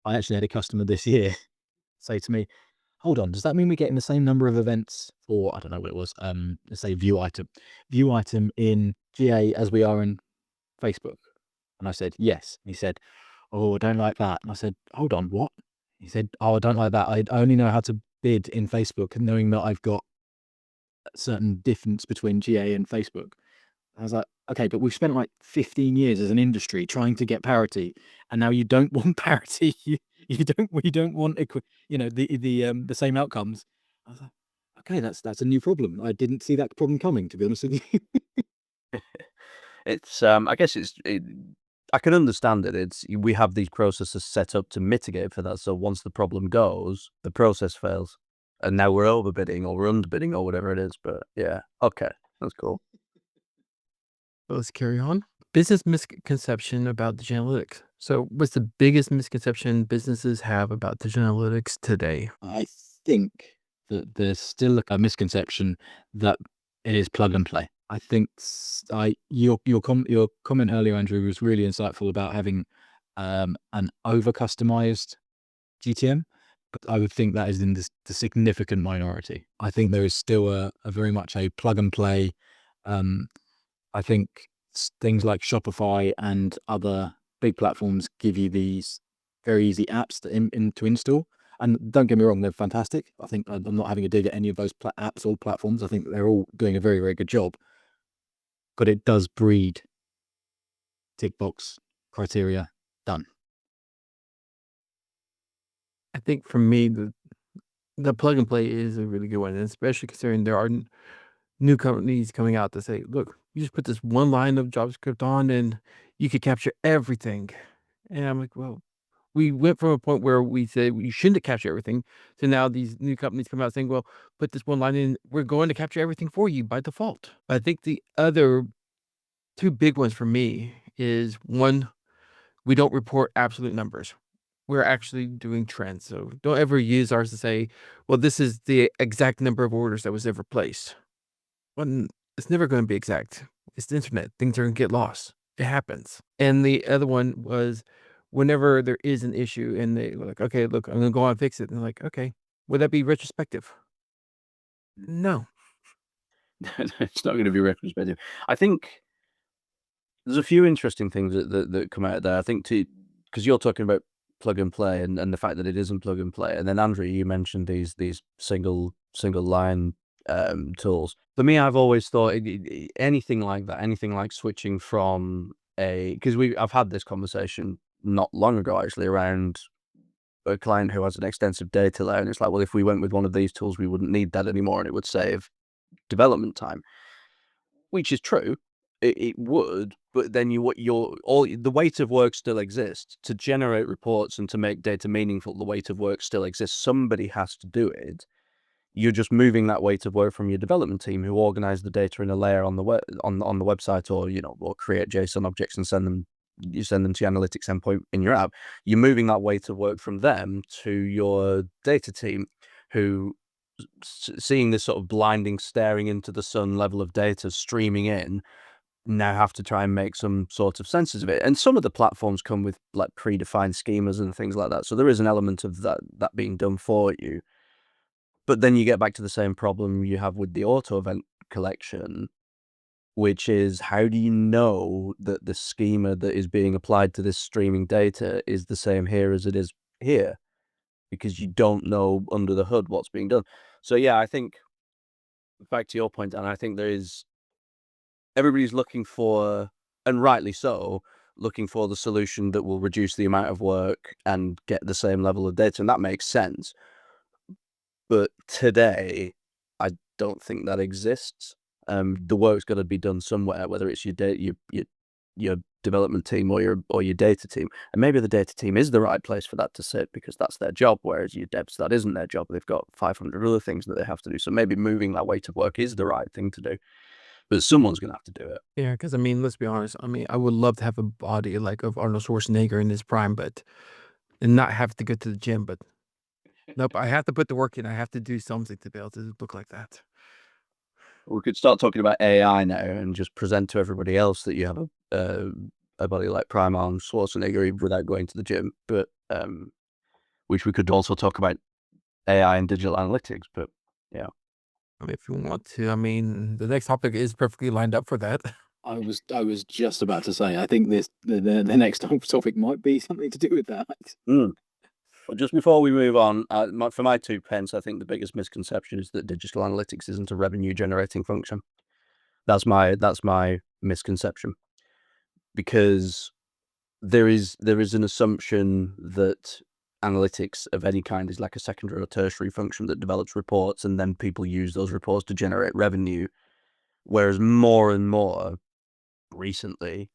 Speaker 4: I actually had a customer this year say to me, hold on, does that mean we're getting the same number of events for, I don't know what it was, let's say view item in GA as we are in Facebook? And I said, yes. And he said, oh, I don't like that. And I said, hold on, what? He said, oh, I don't like that. I only know how to bid in Facebook, and knowing that I've got a certain difference between GA and Facebook. I was like, okay, but we've spent like 15 years as an industry trying to get parity, and now you don't want parity. We don't want the same outcomes. I was like, okay, that's a new problem. I didn't see that problem coming, to be honest with you.
Speaker 3: It's I guess I can understand it. We have these processes set up to mitigate for that. So once the problem goes, the process fails, and now we're overbidding or we're underbidding or whatever it is. But yeah, okay, that's cool.
Speaker 2: Well, let's carry on. Business misconception about digital analytics. So what's the biggest misconception businesses have about digital analytics today?
Speaker 4: I think that there's still a misconception that it is plug and play. I think your comment earlier, Andrew, was really insightful about having an over customized GTM, but I would think that is in the significant minority. I think there is still a very much a plug and play. I think things like Shopify and other big platforms give you these very easy apps to install. And don't get me wrong, they're fantastic. I think I'm not having a dig at any of those apps or platforms. I think they're all doing a very, very good job. But it does breed tick box criteria done.
Speaker 2: I think for me, the plug and play is a really good one, and especially considering there are new companies coming out to say, look, you just put this one line of JavaScript on and you could capture everything. And I'm like, well, we went from a point where we said you shouldn't capture everything to now these new companies come out saying, well, put this one line in, we're going to capture everything for you by default. But I think the other two big ones for me is one, we don't report absolute numbers. We're actually doing trends. So don't ever use ours to say, well, this is the exact number of orders that was ever placed. Well, it's never going to be exact. It's the internet. Things are going to get lost. It happens. And the other one was whenever there is an issue and they were like, okay, look, I'm going to go on and fix it. And they're like, okay, would that be retrospective? No.
Speaker 3: It's not going to be retrospective. I think there's a few interesting things that come out of there. I think because you're talking about plug and play and the fact that it isn't plug and play, and then Andrew, you mentioned these single line tools. For me, I've always thought anything like that, anything like switching from because I've had this conversation not long ago actually around a client who has an extensive data layer, and it's like, well, if we went with one of these tools, we wouldn't need that anymore, and it would save development time, which is true. It would, but then the weight of work still exists to generate reports and to make data meaningful. The weight of work still exists. Somebody has to do it. You're just moving that weight of work from your development team who organize the data in a layer on the web, on the website, or create JSON objects and send them to your analytics endpoint in your app. You're moving that weight of work from them to your data team, who seeing this sort of blinding, staring into the sun level of data streaming in, now have to try and make some sort of senses of it. And some of the platforms come with like predefined schemas and things like that. So there is an element of that being done for you. But then you get back to the same problem you have with the auto event collection, which is, how do you know that the schema that is being applied to this streaming data is the same here as it is here? Because you don't know under the hood what's being done. So yeah, I think back to your point, and I think everybody's looking for, and rightly so, looking for the solution that will reduce the amount of work and get the same level of data, and that makes sense. But today, I don't think that exists. The work's got to be done somewhere, whether it's your development team or your data team, and maybe the data team is the right place for that to sit because that's their job. Whereas your devs, that isn't their job. They've got 500 other things that they have to do. So maybe moving that weight of work is the right thing to do. But someone's going to have to do it.
Speaker 2: Yeah, because I mean, let's be honest. I mean, I would love to have a body like of Arnold Schwarzenegger in his prime, and not have to go to the gym. But nope, I have to put the work in. I have to do something to be able to look like that.
Speaker 3: We could start talking about AI now and just present to everybody else that you have a body like prime Arnold Schwarzenegger without going to the gym. But which we could also talk about AI and digital analytics. But yeah,
Speaker 2: I mean, if you want to, I mean, the next topic is perfectly lined up for that.
Speaker 4: I was just about to say, I think the next topic might be something to do with that.
Speaker 3: But just before we move on, for my 2 pence, I think the biggest misconception is that digital analytics isn't a revenue generating function. That's my misconception, because there is an assumption that analytics of any kind is like a secondary or tertiary function that develops reports, and then people use those reports to generate revenue. Whereas more and more recently,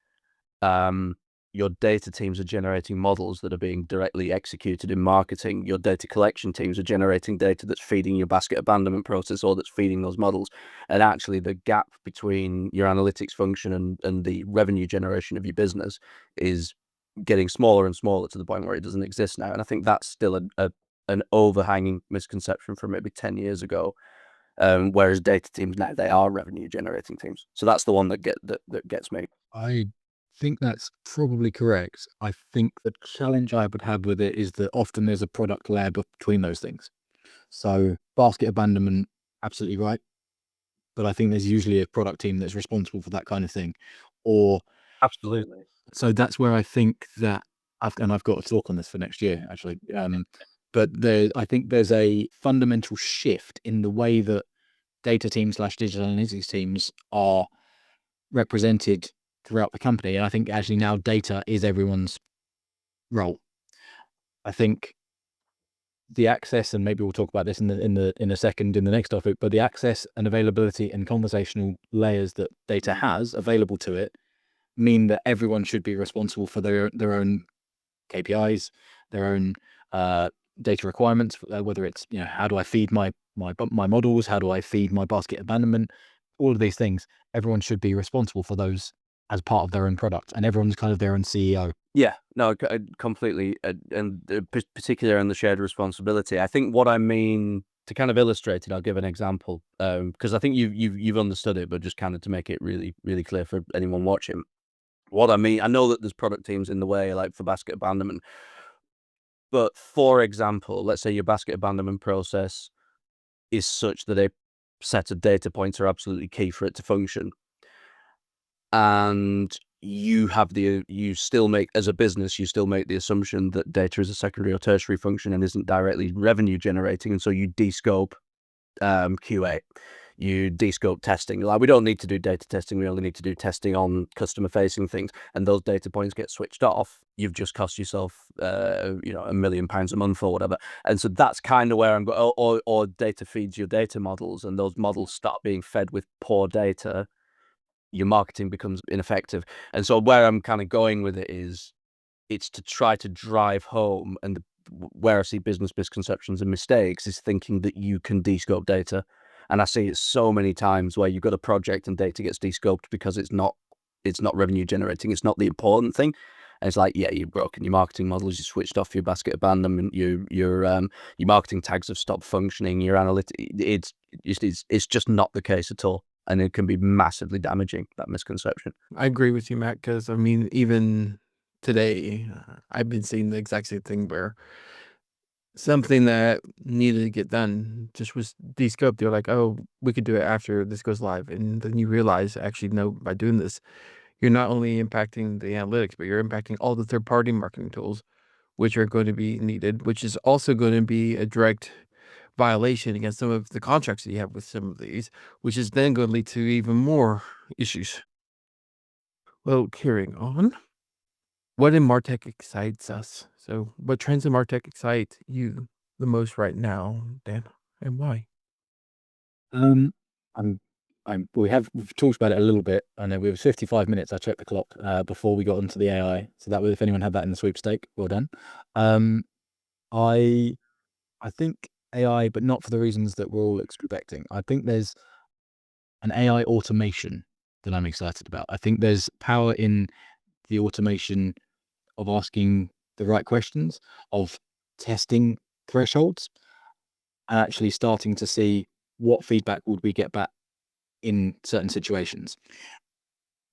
Speaker 3: your data teams are generating models that are being directly executed in marketing. Your data collection teams are generating data that's feeding your basket abandonment process, or that's feeding those models. And actually the gap between your analytics function and the revenue generation of your business is getting smaller and smaller, to the point where it doesn't exist now. And I think that's still an overhanging misconception from maybe 10 years ago. Whereas data teams now, they are revenue generating teams. So that's the one that gets me.
Speaker 4: I think that's probably correct. I think the challenge I would have with it is that often there's a product layer between those things. So basket abandonment, absolutely right. But I think there's usually a product team that's responsible for that kind of thing. Or
Speaker 3: Absolutely.
Speaker 4: so that's where I think that I've got a talk on this for next year, actually. But I think there's a fundamental shift in the way that data teams / digital analytics teams are represented throughout the company. And I think actually now data is everyone's role. I think the access, and maybe we'll talk about this in a second in the next topic, but the access and availability and conversational layers that data has available to it mean that everyone should be responsible for their own KPIs, their own data requirements, whether it's, how do I feed my models, how do I feed my basket abandonment, all of these things. Everyone should be responsible for those as part of their own product, and everyone's kind of their own CEO.
Speaker 3: Yeah, no, completely, and particularly on the shared responsibility. I think what I mean, to kind of illustrate it, I'll give an example, because I think you've understood it, but just kind of to make it really, really clear for anyone watching. What I mean, I know that there's product teams in the way, like for basket abandonment, but for example, let's say your basket abandonment process is such that a set of data points are absolutely key for it to function. And you still make, as a business, you still make the assumption that data is a secondary or tertiary function and isn't directly revenue generating. And so you descope QA, you descope testing. Like, we don't need to do data testing. We only need to do testing on customer facing things. And those data points get switched off. You've just cost yourself, £1 million a month or whatever. And so that's kind of where I'm going. Or data feeds your data models, and those models start being fed with poor data. Your marketing becomes ineffective. And so where I'm kind of going with it is, it's to try to drive home, and where I see business misconceptions and mistakes is thinking that you can descope data. And I see it so many times where you've got a project and data gets descoped because it's not revenue generating. It's not the important thing. And it's like, yeah, you've broken your marketing models, you switched off your basket abandonment, your marketing tags have stopped functioning, your analytics, it's just not the case at all. And it can be massively damaging, that misconception.
Speaker 2: I agree with you, Matt, because I mean, even today, I've been seeing the exact same thing where something that needed to get done just was descoped. They're like, oh, we could do it after this goes live. And then you realize, actually, no, by doing this, you're not only impacting the analytics, but you're impacting all the third-party marketing tools, which are going to be needed, which is also going to be a direct violation against some of the contracts that you have with some of these, which is then going to lead to even more issues. Well, carrying on, what in MarTech excites us? So what trends in MarTech excite you the most right now, Dan, and why?
Speaker 4: We've talked about it a little bit. I know we were 55 minutes. I checked the clock before we got into the AI. So that was, if anyone had that in the sweepstake, well done. I think AI, but not for the reasons that we're all expecting. I think there's an AI automation that I'm excited about. I think there's power in the automation of asking the right questions, of testing thresholds, and actually starting to see what feedback would we get back in certain situations.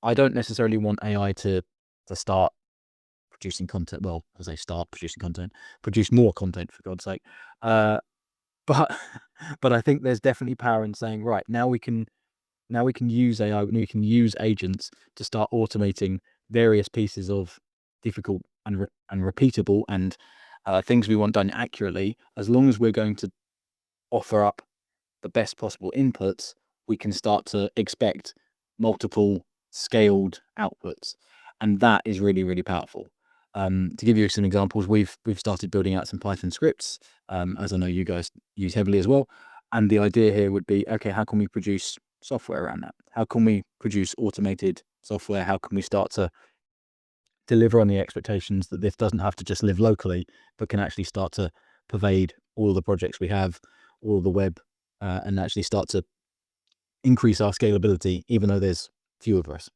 Speaker 4: I don't necessarily want AI to start producing content. Well, as they start producing content, produce more content, for God's sake. but but I think there's definitely power in saying, right, now we can use AI, we can use agents to start automating various pieces of difficult and repeatable and things we want done accurately. As long as we're going to offer up the best possible inputs, we can start to expect multiple scaled outputs, and that is really, really powerful. To give you some examples, we've started building out some Python scripts, as I know you guys use heavily as well. And the idea here would be, okay, how can we produce software around that? How can we produce automated software? How can we start to deliver on the expectations that this doesn't have to just live locally, but can actually start to pervade all the projects we have, all the web, and actually start to increase our scalability, even though there's few of us.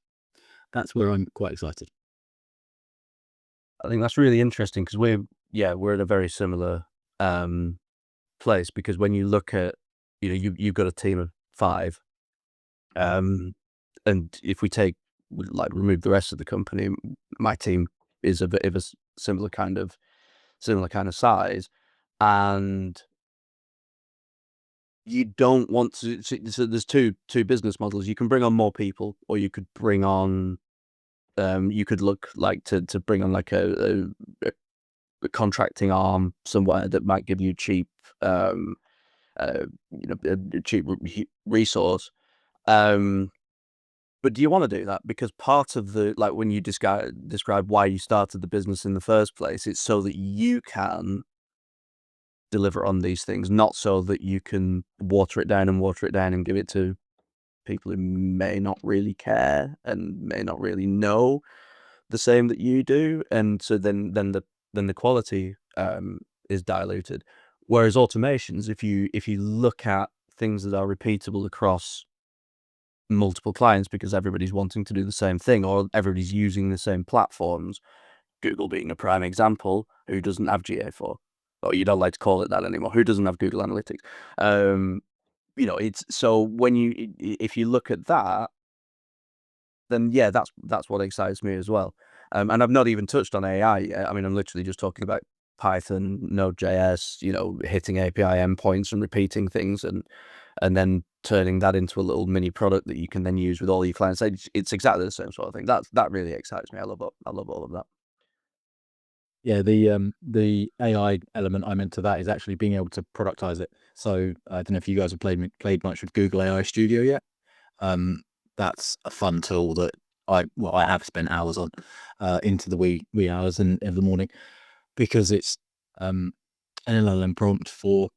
Speaker 4: That's where I'm quite excited.
Speaker 3: I think that's really interesting because we're in a very similar place, because when you look at, you've got a team of 5, and if we remove the rest of the company, my team is a bit of a similar kind of size, and you don't want to. So there's two business models. You can bring on more people, or you could bring on. You could look like to bring on like a contracting arm somewhere that might give you cheap, a cheap resource. But do you want to do that? Because part of the, like, when you describe why you started the business in the first place, it's so that you can deliver on these things, not so that you can water it down and give it to people who may not really care and may not really know the same that you do, and so then the quality is diluted. Whereas automations, if you look at things that are repeatable across multiple clients, because everybody's wanting to do the same thing, or everybody's using the same platforms, Google being a prime example, who doesn't have GA4, or you don't like to call it that anymore, who doesn't have Google Analytics? It's so if you look at that, then yeah, that's what excites me as well. And I've not even touched on AI yet. I mean, I'm literally just talking about Python, Node.js, hitting API endpoints and repeating things, and then turning that into a little mini product that you can then use with all your clients. It's exactly the same sort of thing. That really excites me. I love all of that.
Speaker 4: Yeah, the AI element I meant to that is actually being able to productize it. So I don't know if you guys have played much with Google AI Studio yet. That's a fun tool that I have spent hours on, into the wee hours of the morning, because it's an LLM prompt for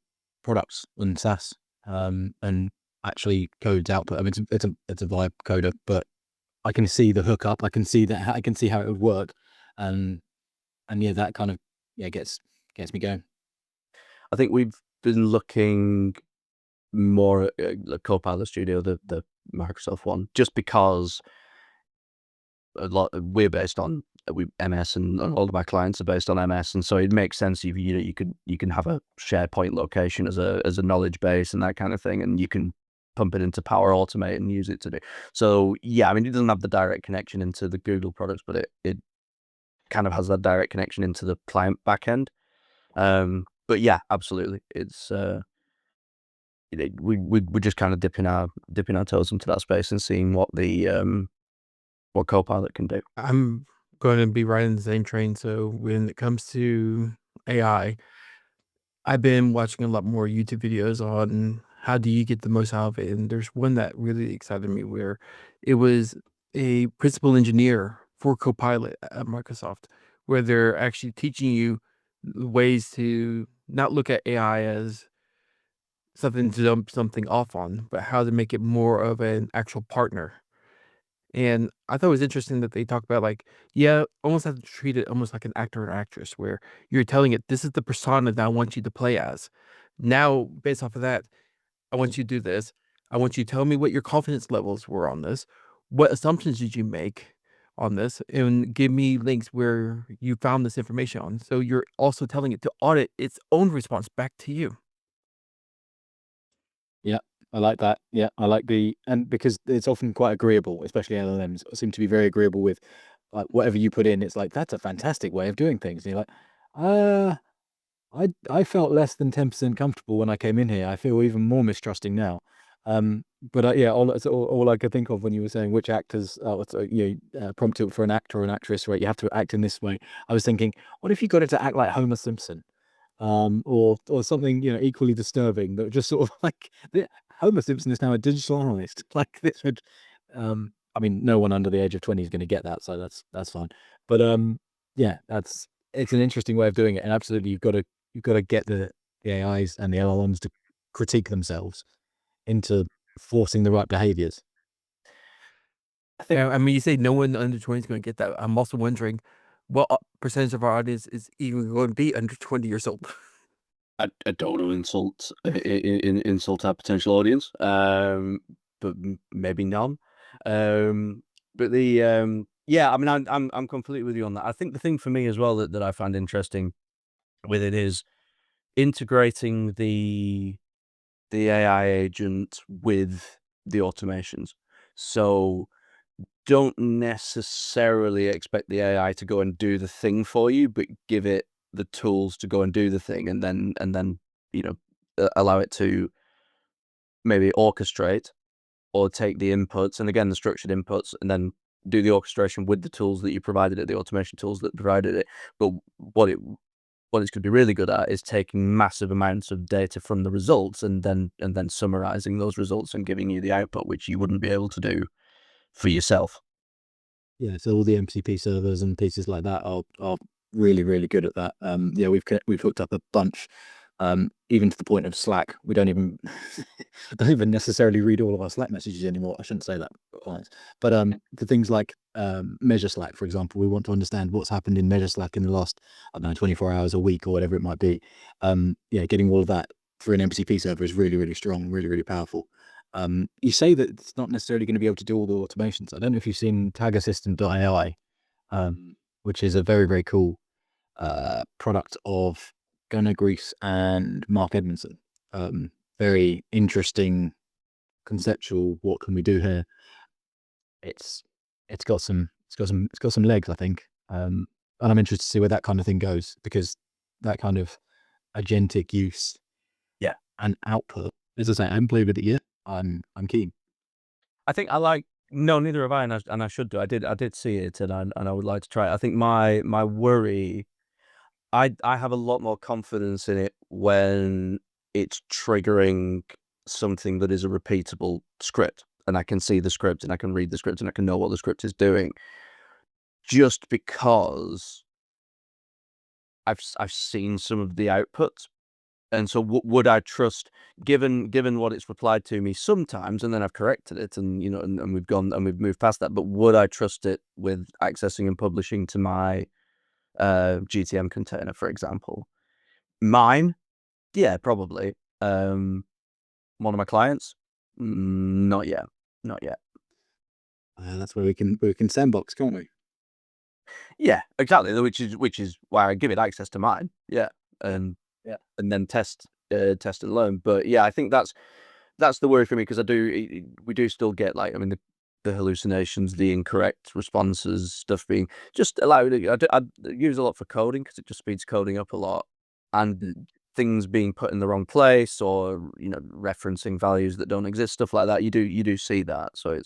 Speaker 4: products and SaaS, and actually codes output. I mean, it's a vibe coder, but I can see the hookup. I can see how it would work, and yeah, that kind of gets me going.
Speaker 3: I think we've been looking more at Copilot Studio, the Microsoft one, just because we're based on MS, and all of our clients are based on MS, and so it makes sense. You can have a SharePoint location as a knowledge base and that kind of thing, and you can pump it into Power Automate and use it to do. So yeah, I mean, it doesn't have the direct connection into the Google products, but it kind of has that direct connection into the client backend. But yeah, absolutely, it's we're just kind of dipping our toes into that space and seeing what Copilot can do.
Speaker 2: I'm going to be riding the same train. So when it comes to AI, I've been watching a lot more YouTube videos on how do you get the most out of it. And there's one that really excited me where it was a principal engineer for Copilot at Microsoft, where they're actually teaching you ways to not look at AI as something to dump something off on, but how to make it more of an actual partner. And I thought it was interesting that they talk about, like, yeah, almost have to treat it almost like an actor or actress, where you're telling it, this is the persona that I want you to play as. Now, based off of that, I want you to do this. I want you to tell me what your confidence levels were on this. What assumptions did you make on this? And give me links where you found this information on. So you're also telling it to audit its own response back to you.
Speaker 4: Yeah, I like that. Yeah, I like and because it's often quite agreeable, especially LLMs seem to be very agreeable with, like, whatever you put in. It's like, that's a fantastic way of doing things. And you're like, I felt less than 10% comfortable when I came in here. I feel even more mistrusting now. But yeah, all I could think of when you were saying which actors, prompted for an actor or an actress, right? You have to act in this way. I was thinking, what if you got it to act like Homer Simpson, or something equally disturbing that just sort of like Homer Simpson is now a digital analyst. Like this would, I mean, no one under the age of 20 is going to get that, so that's fine. But yeah, it's an interesting way of doing it, and absolutely, you've got to get the AIs and the LLMs to critique themselves into forcing the right behaviors.
Speaker 2: I mean, you say no one under 20 is going to get that. I'm also wondering what percentage of our audience is even going to be under 20 years old.
Speaker 3: I don't want to insult our potential audience, but maybe none. But yeah, I mean, I'm completely with you on that. I think the thing for me as well that I find interesting with it is integrating the AI agent with the automations. So don't necessarily expect the AI to go and do the thing for you, but give it the tools to go and do the thing, and then allow it to maybe orchestrate or take the inputs, and again the structured inputs, and then do the orchestration with the tools that you provided it, the automation tools that provided it. But what it's going to be really good at is taking massive amounts of data from the results and then summarizing those results and giving you the output, which you wouldn't be able to do for yourself.
Speaker 4: Yeah, so all the MCP servers and pieces like that are really, really good at that. Yeah, we've hooked up a bunch, even to the point of Slack. We don't even necessarily read all of our Slack messages anymore. I shouldn't say that, but the things like Measure Slack, for example, we want to understand what's happened in Measure Slack in the last, I don't know, 24 hours, a week, or whatever it might be. Yeah, getting all of that for an MCP server is really, really strong, really, really powerful. You say that it's not necessarily going to be able to do all the automations. I don't know if you've seen TagAssistant.ai, which is a very, very cool product of Gunnar Grease and Mark Edmondson. Very interesting, conceptual. What can we do here? It's got some legs, I think. And I'm interested to see where that kind of thing goes, because that kind of agentic use,
Speaker 3: Yeah,
Speaker 4: and output. As I say, I haven't played with it yet. I'm keen.
Speaker 3: I think I like. No, neither have I, and I should do. I did see it, and I would like to try it. I think my worry, I have a lot more confidence in it when it's triggering something that is a repeatable script, and I can see the script, and I can read the script, and I can know what the script is doing. Just because I've seen some of the outputs. And so would I trust, given what it's replied to me sometimes, and then I've corrected it, and and we've gone and we've moved past that, but would I trust it with accessing and publishing to my GTM container, for example? Mine, yeah, probably. One of my clients, not yet.
Speaker 4: That's where we can sandbox, can't we?
Speaker 3: Yeah, exactly. Which is why I give it access to mine. Yeah, and then test and learn. But yeah, I think that's the worry for me, because we do still get, like, I mean, the hallucinations, the incorrect responses, stuff being just allowed. I use a lot for coding because it just speeds coding up a lot, and things being put in the wrong place, or referencing values that don't exist, stuff like that. You do see that. So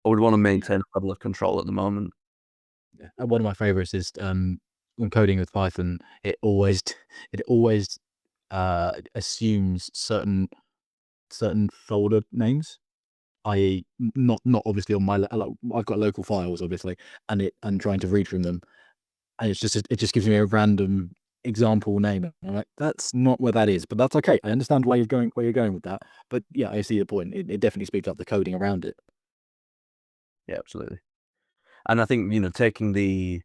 Speaker 3: I would want to maintain a level of control at the moment.
Speaker 4: Yeah. And one of my favorites is when coding with Python, it always assumes certain folder names, i.e., not obviously on my I've got local files, obviously, and trying to read from them, and it just gives me a random example name. I'm like, that's not where that is, but that's okay. I understand where you're going with that. But yeah, I see the point. It definitely speeds up the coding around it.
Speaker 3: Yeah, absolutely. And I think taking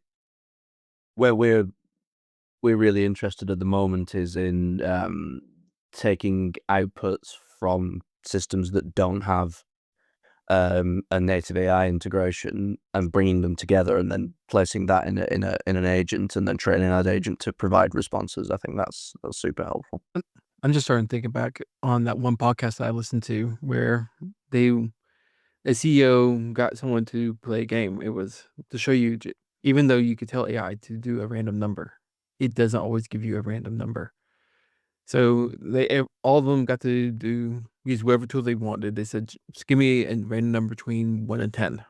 Speaker 3: where we're really interested at the moment is in taking outputs from systems that don't have a native AI integration, and bringing them together, and then placing that in an agent, and then training that agent to provide responses. I think that's super helpful.
Speaker 2: I'm just starting thinking back on that one podcast that I listened to where the CEO got someone to play a game. It was to show you, even though you could tell AI to do a random number, it doesn't always give you a random number. So all of them got to use whatever tool they wanted. They said, just give me a random number between 1 and 10.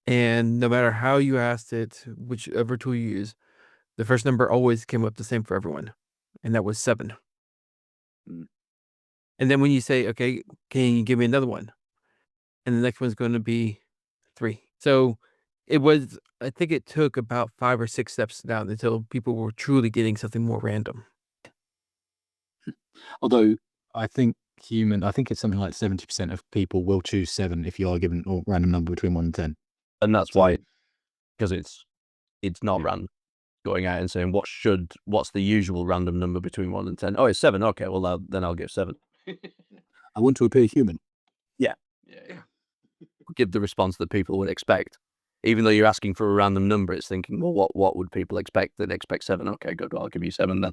Speaker 2: And no matter how you asked it, whichever tool you use, the first number always came up the same for everyone, and that was 7.
Speaker 3: Mm.
Speaker 2: And then when you say, okay, can you give me another one? And the next one's going to be 3. So I think it took about 5 or 6 steps down until people were truly getting something more random.
Speaker 4: Although I think it's something like 70% of people will choose 7 if you are given a random number between 1 and 10.
Speaker 3: And that's why, because it's not random. Going out and saying what's the usual random number between 1 and 10? Oh, it's 7. Okay, well then I'll give 7.
Speaker 4: I want to appear human.
Speaker 3: Yeah. Give the response that people would expect. Even though you're asking for a random number, it's thinking, well, what would people expect? They'd expect 7. Okay, good. Well, I'll give you 7 then.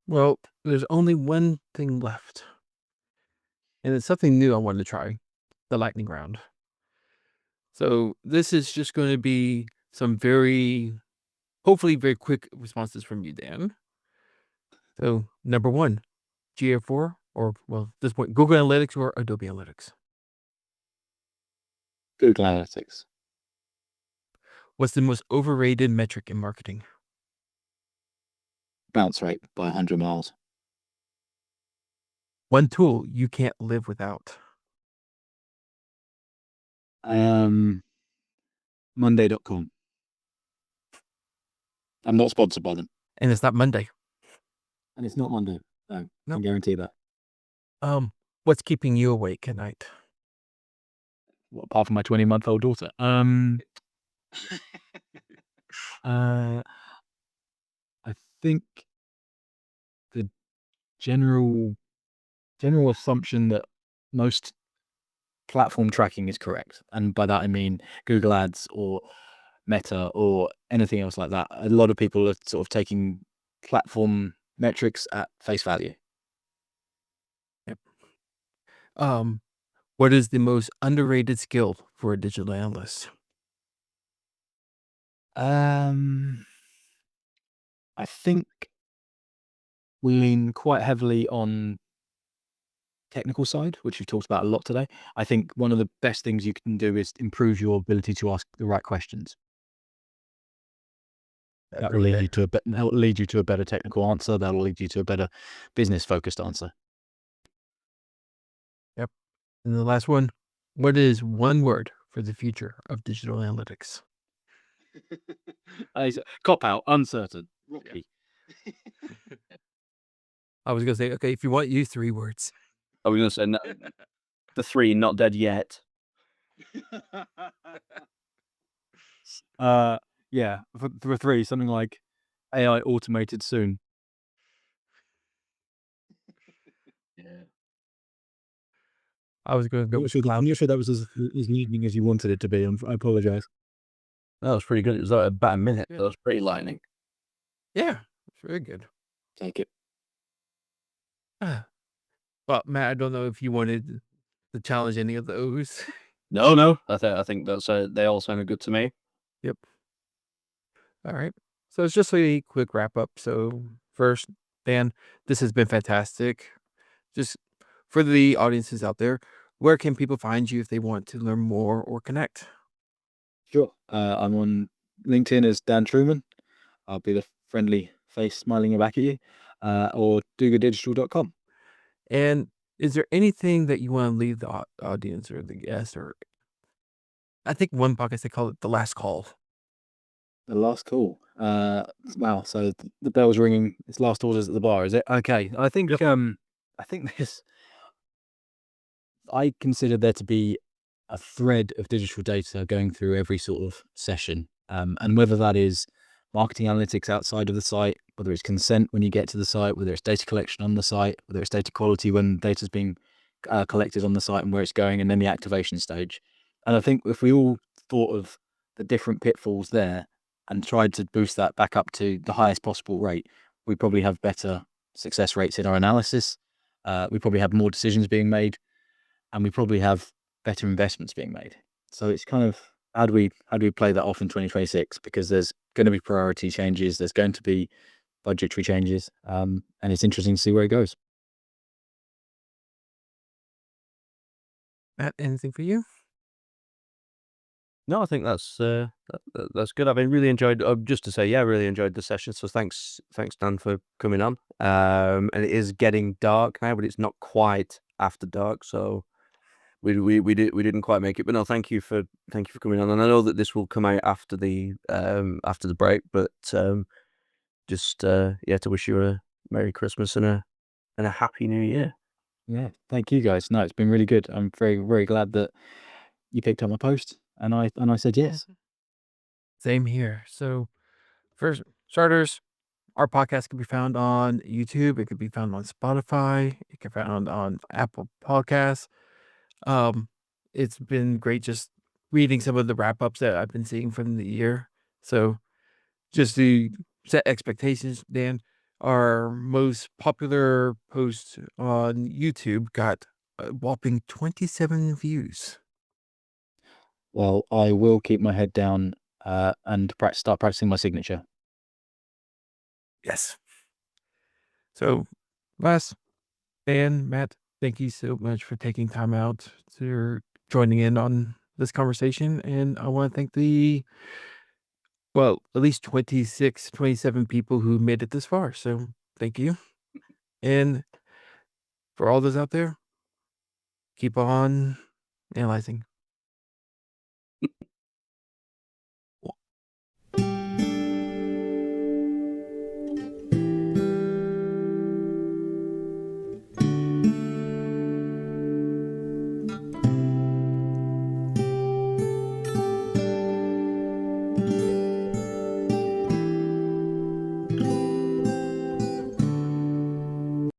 Speaker 2: Well, there's only one thing left. And it's something new I wanted to try, the lightning round. So this is just going to be some hopefully very quick responses from you, Dan. So number 1, GA4 or, well, at this point, Google Analytics or Adobe Analytics?
Speaker 4: Google Analytics.
Speaker 2: What's the most overrated metric in marketing?
Speaker 4: Bounce rate by 100 miles.
Speaker 2: One tool you can't live without.
Speaker 4: Monday.com. I'm not sponsored by them.
Speaker 2: And it's not Monday.
Speaker 4: And it's not Monday. No, I
Speaker 2: Nope.
Speaker 4: can guarantee that.
Speaker 2: What's keeping you awake at night?
Speaker 4: Well, apart from my 20-month-old daughter. I think the general assumption that most platform tracking is correct, and by that I mean Google Ads or Meta or anything else like that. A lot of people are sort of taking platform metrics at face value.
Speaker 2: Yep. What is the most underrated skill for a digital analyst?
Speaker 4: I think we lean quite heavily on technical side, which we've talked about a lot today. I think one of the best things you can do is improve your ability to ask the right questions. That will lead you to a better technical answer. That will lead you to a better business-focused answer.
Speaker 2: Yep. And the last one, what is one word for the future of digital analytics?
Speaker 4: Cop out, uncertain, rocky.
Speaker 2: I was going to say, okay, if you want, use 3 words.
Speaker 3: I was going to say no, the 3 not dead yet.
Speaker 4: Yeah, for 3, something like AI automated soon.
Speaker 3: Yeah.
Speaker 2: I was going to go with
Speaker 4: I'm not sure that was as leading as you wanted it to be. I apologize.
Speaker 3: That was pretty good. It was about a minute.
Speaker 2: Yeah.
Speaker 3: That was pretty lightning.
Speaker 2: Yeah, it's very good.
Speaker 4: Take it.
Speaker 2: Well, Matt, I don't know if you wanted to challenge any of those.
Speaker 3: No. I think that's they all sounded good to me.
Speaker 2: Yep. All right. So it's just a quick wrap up. So first, Dan, this has been fantastic. Just for the audiences out there, where can people find you if they want to learn more or connect?
Speaker 4: Sure. I'm on LinkedIn as Dan Truman. I'll be the friendly face smiling back at you. Or dogoodigital.com.
Speaker 2: And is there anything that you want to leave the audience or the guest, or I think one podcast they call it the last call.
Speaker 4: The last call. Wow. So the bell's ringing. It's last orders at the bar, is it? Okay. I think I consider there to be a thread of digital data going through every sort of session. And whether that is marketing analytics outside of the site, whether it's consent when you get to the site, whether it's data collection on the site, whether it's data quality when data's being collected on the site and where it's going, and then the activation stage. And I think if we all thought of the different pitfalls there and tried to boost that back up to the highest possible rate, we probably have better success rates in our analysis. We probably have more decisions being made, and we probably have better investments being made. So it's kind of how do we play that off in 2026? Because there's going to be priority changes, there's going to be budgetary changes, and it's interesting to see where it goes.
Speaker 2: Matt, anything for you?
Speaker 3: No, I think that's good. I mean, really enjoyed. Just to say, yeah, really enjoyed the session. So thanks, Dan, for coming on. And it is getting dark now, but it's not quite after dark. So we didn't quite make it. But no, thank you for coming on. And I know that this will come out after the break. But just to wish you a Merry Christmas and a Happy New Year.
Speaker 4: Yeah, thank you guys. No, it's been really good. I'm very, very glad that you picked up my post and I said yes.
Speaker 2: Same here. So, for starters, our podcast can be found on YouTube. It could be found on Spotify. It can be found on Apple Podcasts. It's been great just reading some of the wrap ups that I've been seeing from the year. So, just to set expectations, Dan, our most popular post on YouTube got a whopping 27 views.
Speaker 4: Well, I will keep my head down and start practicing my signature.
Speaker 2: Yes. So, last, Dan, Matt, thank you so much for taking time out to joining in on this conversation. And I want to thank at least 26, 27 people who made it this far. So thank you. And for all those out there, keep on analyzing.